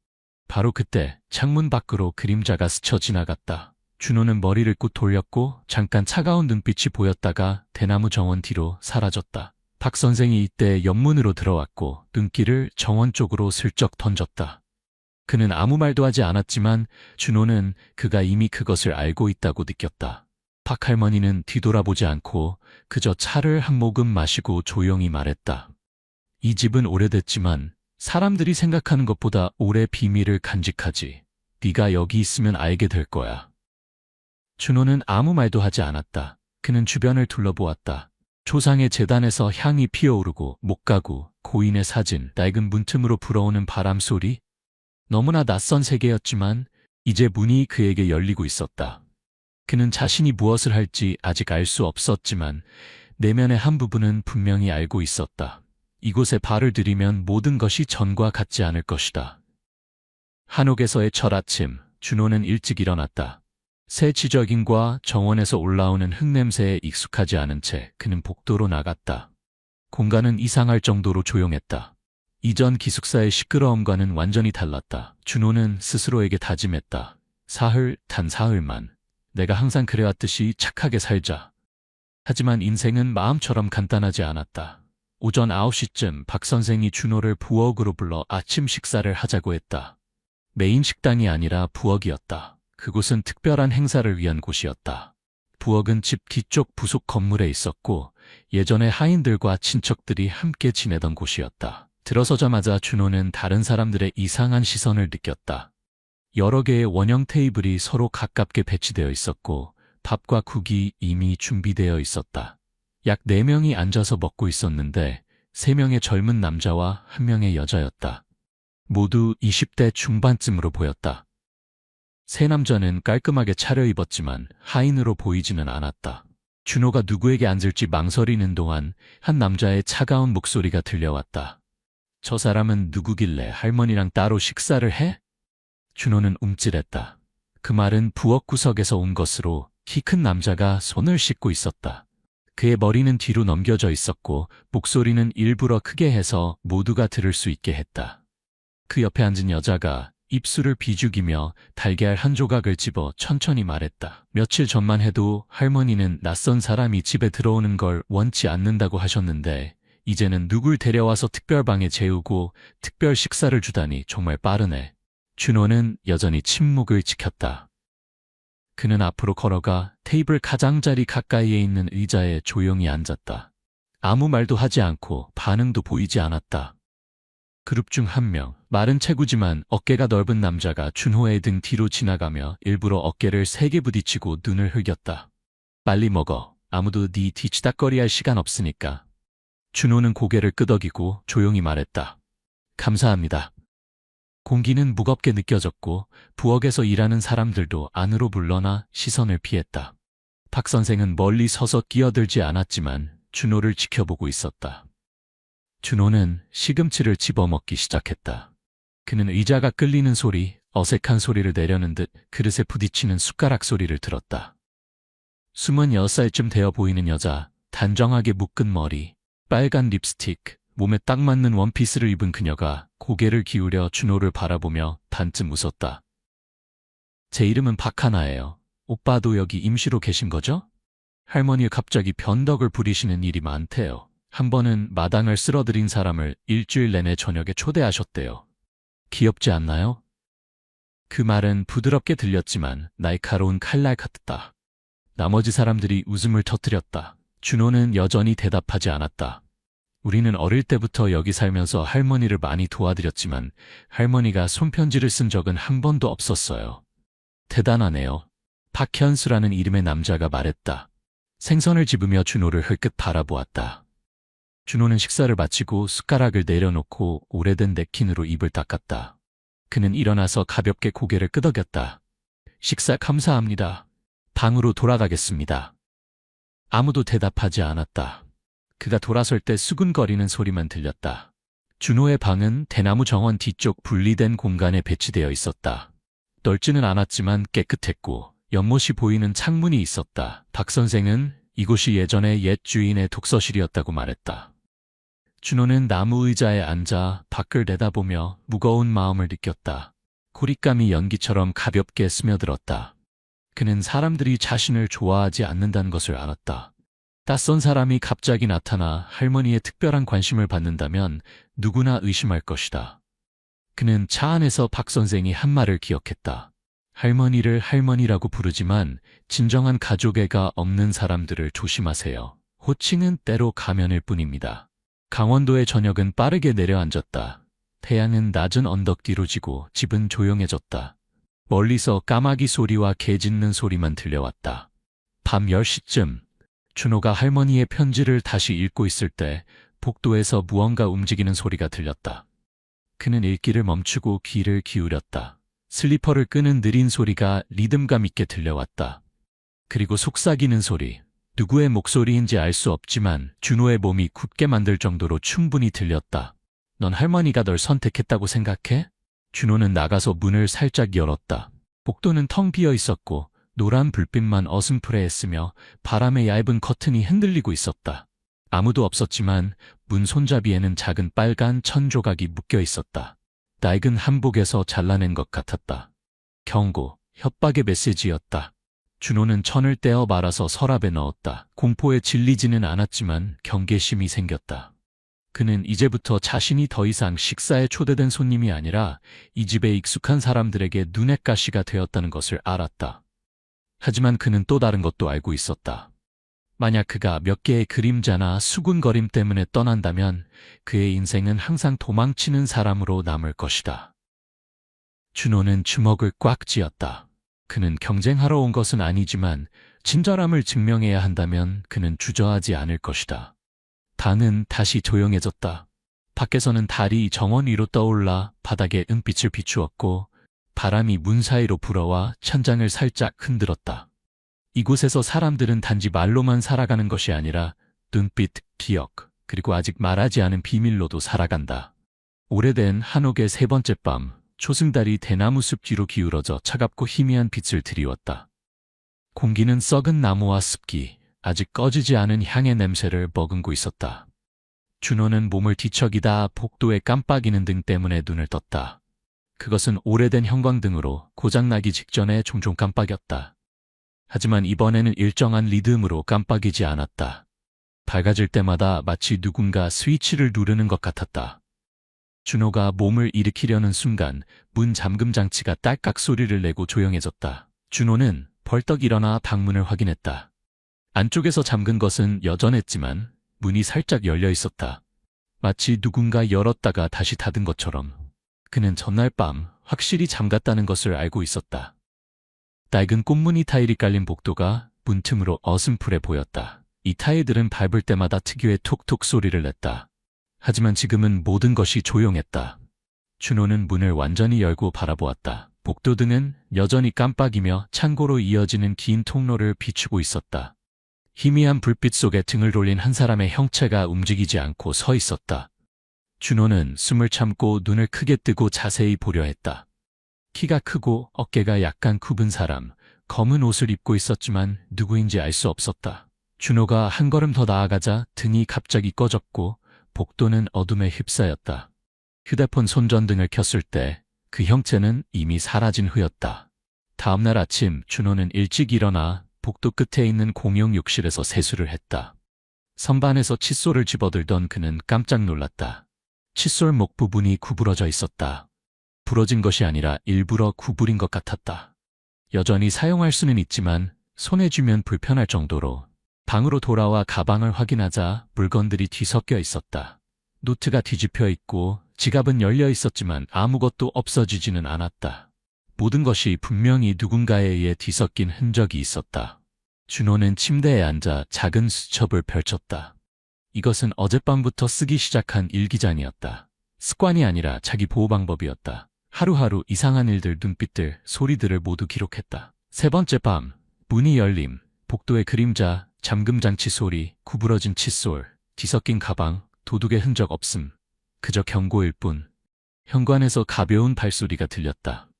바로 그때 창문 밖으로 그림자가 스쳐 지나갔다. 준호는 머리를 꾹 돌렸고 잠깐 차가운 눈빛이 보였다가 대나무 정원 뒤로 사라졌다. 박 선생이 이때 옆문으로 들어왔고 눈길을 정원 쪽으로 슬쩍 던졌다. 그는 아무 말도 하지 않았지만 준호는 그가 이미 그것을 알고 있다고 느꼈다. 박 할머니는 뒤돌아보지 않고 그저 차를 한 모금 마시고 조용히 말했다. 이 집은 오래됐지만 사람들이 생각하는 것보다 오래 비밀을 간직하지. 네가 여기 있으면 알게 될 거야. 준호는 아무 말도 하지 않았다. 그는 주변을 둘러보았다. 조상의 제단에서 향이 피어오르고 목가구, 고인의 사진, 낡은 문틈으로 불어오는 바람 소리. 너무나 낯선 세계였지만 이제 문이 그에게 열리고 있었다. 그는 자신이 무엇을 할지 아직 알 수 없었지만 내면의 한 부분은 분명히 알고 있었다. 이곳에 발을 들이면 모든 것이 전과 같지 않을 것이다. 한옥에서의 첫 아침, 준호는 일찍 일어났다. 새 지저귀과 정원에서 올라오는 흙냄새에 익숙하지 않은 채 그는 복도로 나갔다. 공간은 이상할 정도로 조용했다. 이전 기숙사의 시끄러움과는 완전히 달랐다. 준호는 스스로에게 다짐했다. 단 사흘만. 내가 항상 그래왔듯이 착하게 살자. 하지만 인생은 마음처럼 간단하지 않았다. 오전 9시쯤 박 선생이 준호를 부엌으로 불러 아침 식사를 하자고 했다. 메인 식당이 아니라 부엌이었다. 그곳은 특별한 행사를 위한 곳이었다. 부엌은 집 뒤쪽 부속 건물에 있었고 예전에 하인들과 친척들이 함께 지내던 곳이었다. 들어서자마자 준호는 다른 사람들의 이상한 시선을 느꼈다. 여러 개의 원형 테이블이 서로 가깝게 배치되어 있었고 밥과 국이 이미 준비되어 있었다. 약 4명이 앉아서 먹고 있었는데 3명의 젊은 남자와 1명의 여자였다. 모두 20대 중반쯤으로 보였다. 세 남자는 깔끔하게 차려입었지만 하인으로 보이지는 않았다. 준호가 누구에게 앉을지 망설이는 동안 한 남자의 차가운 목소리가 들려왔다. 저 사람은 누구길래 할머니랑 따로 식사를 해? 준호는 움찔했다. 그 말은 부엌 구석에서 온 것으로 키 큰 남자가 손을 씻고 있었다. 그의 머리는 뒤로 넘겨져 있었고 목소리는 일부러 크게 해서 모두가 들을 수 있게 했다. 그 옆에 앉은 여자가 입술을 비죽이며 달걀 한 조각을 집어 천천히 말했다. 며칠 전만 해도 할머니는 낯선 사람이 집에 들어오는 걸 원치 않는다고 하셨는데 이제는 누굴 데려와서 특별방에 재우고 특별 식사를 주다니 정말 빠르네. 준호는 여전히 침묵을 지켰다. 그는 앞으로 걸어가 테이블 가장자리 가까이에 있는 의자에 조용히 앉았다. 아무 말도 하지 않고 반응도 보이지 않았다. 그룹 중 한 명, 마른 체구지만 어깨가 넓은 남자가 준호의 등 뒤로 지나가며 일부러 어깨를 세게 부딪히고 눈을 흘겼다. 빨리 먹어. 아무도 네 뒤치다꺼리할 시간 없으니까. 준호는 고개를 끄덕이고 조용히 말했다. 감사합니다. 공기는 무겁게 느껴졌고 부엌에서 일하는 사람들도 안으로 물러나 시선을 피했다. 박 선생은 멀리 서서 끼어들지 않았지만 준호를 지켜보고 있었다. 준호는 시금치를 집어먹기 시작했다. 그는 의자가 끌리는 소리, 어색한 소리를 내려는 듯 그릇에 부딪히는 숟가락 소리를 들었다. 26살쯤 되어 보이는 여자, 단정하게 묶은 머리, 빨간 립스틱, 몸에 딱 맞는 원피스를 입은 그녀가 고개를 기울여 준호를 바라보며 반쯤 웃었다. 제 이름은 박하나예요. 오빠도 여기 임시로 계신 거죠? 할머니가 갑자기 변덕을 부리시는 일이 많대요. 한 번은 마당을 쓸어들인 사람을 일주일 내내 저녁에 초대하셨대요. 귀엽지 않나요? 그 말은 부드럽게 들렸지만 날카로운 칼날 같았다. 나머지 사람들이 웃음을 터뜨렸다. 준호는 여전히 대답하지 않았다. 우리는 어릴 때부터 여기 살면서 할머니를 많이 도와드렸지만 할머니가 손편지를 쓴 적은 한 번도 없었어요. 대단하네요. 박현수라는 이름의 남자가 말했다. 생선을 집으며 준호를 흘끗 바라보았다. 준호는 식사를 마치고 숟가락을 내려놓고 오래된 냅킨으로 입을 닦았다. 그는 일어나서 가볍게 고개를 끄덕였다. 식사 감사합니다. 방으로 돌아가겠습니다. 아무도 대답하지 않았다. 그가 돌아설 때 수근거리는 소리만 들렸다. 준호의 방은 대나무 정원 뒤쪽 분리된 공간에 배치되어 있었다. 넓지는 않았지만 깨끗했고 연못이 보이는 창문이 있었다. 박 선생은 이곳이 예전에 옛 주인의 독서실이었다고 말했다. 준호는 나무 의자에 앉아 밖을 내다보며 무거운 마음을 느꼈다. 고립감이 연기처럼 가볍게 스며들었다. 그는 사람들이 자신을 좋아하지 않는다는 것을 알았다. 낯선 사람이 갑자기 나타나 할머니의 특별한 관심을 받는다면 누구나 의심할 것이다. 그는 차 안에서 박 선생이 한 말을 기억했다. 할머니를 할머니라고 부르지만 진정한 가족애가 없는 사람들을 조심하세요. 호칭은 때로 가면일 뿐입니다. 강원도의 저녁은 빠르게 내려앉았다. 태양은 낮은 언덕 뒤로 지고 집은 조용해졌다. 멀리서 까마귀 소리와 개 짖는 소리만 들려왔다. 밤 10시쯤 준호가 할머니의 편지를 다시 읽고 있을 때 복도에서 무언가 움직이는 소리가 들렸다. 그는 읽기를 멈추고 귀를 기울였다. 슬리퍼를 끄는 느린 소리가 리듬감 있게 들려왔다. 그리고 속삭이는 소리. 누구의 목소리인지 알 수 없지만 준호의 몸이 굳게 만들 정도로 충분히 들렸다. 넌 할머니가 널 선택했다고 생각해? 준호는 나가서 문을 살짝 열었다. 복도는 텅 비어 있었고 노란 불빛만 어슴푸레했으며 바람에 얇은 커튼이 흔들리고 있었다. 아무도 없었지만 문 손잡이에는 작은 빨간 천 조각이 묶여 있었다. 낡은 한복에서 잘라낸 것 같았다. 경고, 협박의 메시지였다. 준호는 천을 떼어 말아서 서랍에 넣었다. 공포에 질리지는 않았지만 경계심이 생겼다. 그는 이제부터 자신이 더 이상 식사에 초대된 손님이 아니라 이 집에 익숙한 사람들에게 눈엣 가시가 되었다는 것을 알았다. 하지만 그는 또 다른 것도 알고 있었다. 만약 그가 몇 개의 그림자나 수군거림 때문에 떠난다면 그의 인생은 항상 도망치는 사람으로 남을 것이다. 준호는 주먹을 꽉 쥐었다. 그는 경쟁하러 온 것은 아니지만 친절함을 증명해야 한다면 그는 주저하지 않을 것이다. 방은 다시 조용해졌다. 밖에서는 달이 정원 위로 떠올라 바닥에 은빛을 비추었고 바람이 문 사이로 불어와 천장을 살짝 흔들었다. 이곳에서 사람들은 단지 말로만 살아가는 것이 아니라 눈빛, 기억, 그리고 아직 말하지 않은 비밀로도 살아간다. 오래된 한옥의 세 번째 밤, 초승달이 대나무 숲 뒤로 기울어져 차갑고 희미한 빛을 드리웠다. 공기는 썩은 나무와 습기, 아직 꺼지지 않은 향의 냄새를 머금고 있었다. 준호는 몸을 뒤척이다 복도의 깜빡이는 등 때문에 눈을 떴다. 그것은 오래된 형광등으로 고장나기 직전에 종종 깜빡였다. 하지만 이번에는 일정한 리듬으로 깜빡이지 않았다. 밝아질 때마다 마치 누군가 스위치를 누르는 것 같았다. 준호가 몸을 일으키려는 순간 문 잠금 장치가 딸깍 소리를 내고 조용해졌다. 준호는 벌떡 일어나 방문을 확인했다. 안쪽에서 잠근 것은 여전했지만 문이 살짝 열려 있었다. 마치 누군가 열었다가 다시 닫은 것처럼. 그는 전날 밤 확실히 잠갔다는 것을 알고 있었다. 낡은 꽃무늬 타일이 깔린 복도가 문틈으로 어슴푸레 보였다. 이 타일들은 밟을 때마다 특유의 톡톡 소리를 냈다. 하지만 지금은 모든 것이 조용했다. 준호는 문을 완전히 열고 바라보았다. 복도등은 여전히 깜빡이며 창고로 이어지는 긴 통로를 비추고 있었다. 희미한 불빛 속에 등을 돌린 한 사람의 형체가 움직이지 않고 서 있었다. 준호는 숨을 참고 눈을 크게 뜨고 자세히 보려 했다. 키가 크고 어깨가 약간 굽은 사람, 검은 옷을 입고 있었지만 누구인지 알 수 없었다. 준호가 한 걸음 더 나아가자 등이 갑자기 꺼졌고 복도는 어둠에 휩싸였다. 휴대폰 손전등을 켰을 때 그 형체는 이미 사라진 후였다. 다음날 아침 준호는 일찍 일어나 복도 끝에 있는 공용 욕실에서 세수를 했다. 선반에서 칫솔을 집어들던 그는 깜짝 놀랐다. 칫솔 목 부분이 구부러져 있었다. 부러진 것이 아니라 일부러 구부린 것 같았다. 여전히 사용할 수는 있지만 손에 쥐면 불편할 정도로. 방으로 돌아와 가방을 확인하자 물건들이 뒤섞여 있었다. 노트가 뒤집혀 있고 지갑은 열려 있었지만 아무것도 없어지지는 않았다. 모든 것이 분명히 누군가에 의해 뒤섞인 흔적이 있었다. 준호는 침대에 앉아 작은 수첩을 펼쳤다. 이것은 어젯밤부터 쓰기 시작한 일기장이었다. 습관이 아니라 자기 보호 방법이었다. 하루하루 이상한 일들, 눈빛들, 소리들을 모두 기록했다. 세 번째 밤, 문이 열림, 복도의 그림자, 잠금장치 소리, 구부러진 칫솔, 뒤섞인 가방, 도둑의 흔적 없음. 그저 경고일 뿐. 현관에서 가벼운 발소리가 들렸다.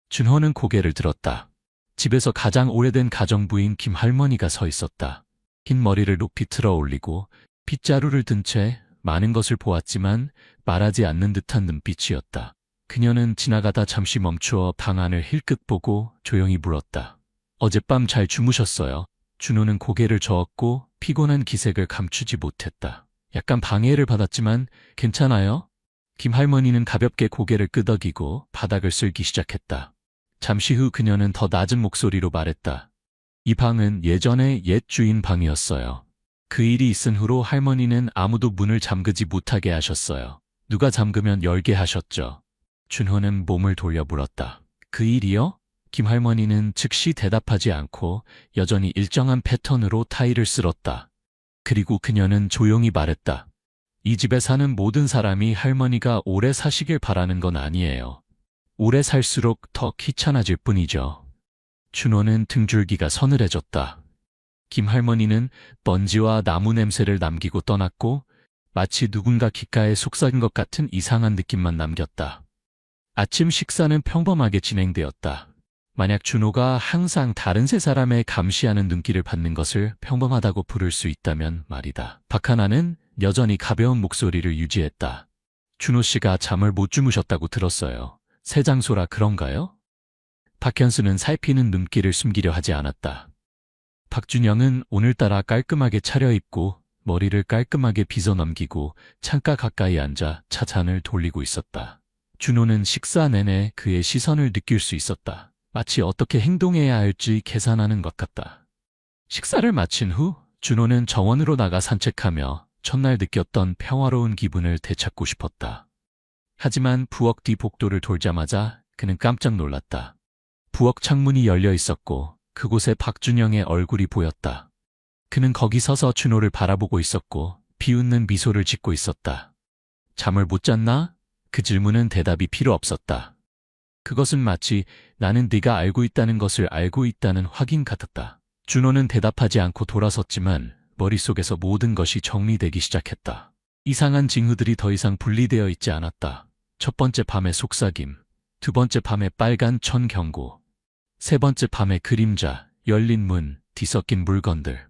준호는 고개를 들었다. 집에서 가장 오래된 가정부인 김할머니가 서 있었다. 긴 머리를 높이 틀어 올리고 빗자루를 든 채 많은 것을 보았지만 말하지 않는 듯한 눈빛이었다. 그녀는 지나가다 잠시 멈추어 방 안을 힐끗 보고 조용히 물었다. 어젯밤 잘 주무셨어요? 준호는 고개를 저었고 피곤한 기색을 감추지 못했다. 약간 방해를 받았지만 괜찮아요? 김할머니는 가볍게 고개를 끄덕이고 바닥을 쓸기 시작했다. 잠시 후 그녀는 더 낮은 목소리로 말했다. 이 방은 예전에 옛 주인 방이었어요. 그 일이 있은 후로 할머니는 아무도 문을 잠그지 못하게 하셨어요. 누가 잠그면 열게 하셨죠. 준호는 몸을 돌려 물었다. 그 일이요? 김할머니는 즉시 대답하지 않고 여전히 일정한 패턴으로 타일을 쓸었다. 그리고 그녀는 조용히 말했다. 이 집에 사는 모든 사람이 할머니가 오래 사시길 바라는 건 아니에요. 오래 살수록 더 귀찮아질 뿐이죠. 준호는 등줄기가 서늘해졌다. 김할머니는 먼지와 나무 냄새를 남기고 떠났고 마치 누군가 귓가에 속삭인 것 같은 이상한 느낌만 남겼다. 아침 식사는 평범하게 진행되었다. 만약 준호가 항상 다른 세 사람의 감시하는 눈길을 받는 것을 평범하다고 부를 수 있다면 말이다. 박하나는 여전히 가벼운 목소리를 유지했다. 준호 씨가 잠을 못 주무셨다고 들었어요. 새 장소라 그런가요? 박현수는 살피는 눈길을 숨기려 하지 않았다. 박준영은 오늘따라 깔끔하게 차려입고 머리를 깔끔하게 빗어 넘기고 창가 가까이 앉아 차잔을 돌리고 있었다. 준호는 식사 내내 그의 시선을 느낄 수 있었다. 마치 어떻게 행동해야 할지 계산하는 것 같다. 식사를 마친 후 준호는 정원으로 나가 산책하며 첫날 느꼈던 평화로운 기분을 되찾고 싶었다. 하지만 부엌 뒤 복도를 돌자마자 그는 깜짝 놀랐다. 부엌 창문이 열려 있었고 그곳에 박준영의 얼굴이 보였다. 그는 거기 서서 준호를 바라보고 있었고 비웃는 미소를 짓고 있었다. 잠을 못 잤나? 그 질문은 대답이 필요 없었다. 그것은 마치 나는 네가 알고 있다는 것을 알고 있다는 확인 같았다. 준호는 대답하지 않고 돌아섰지만 머릿속에서 모든 것이 정리되기 시작했다. 이상한 징후들이 더 이상 분리되어 있지 않았다. 첫 번째 밤의 속삭임, 두 번째 밤의 빨간 천 경고. 세 번째 밤의 그림자, 열린 문, 뒤섞인 물건들.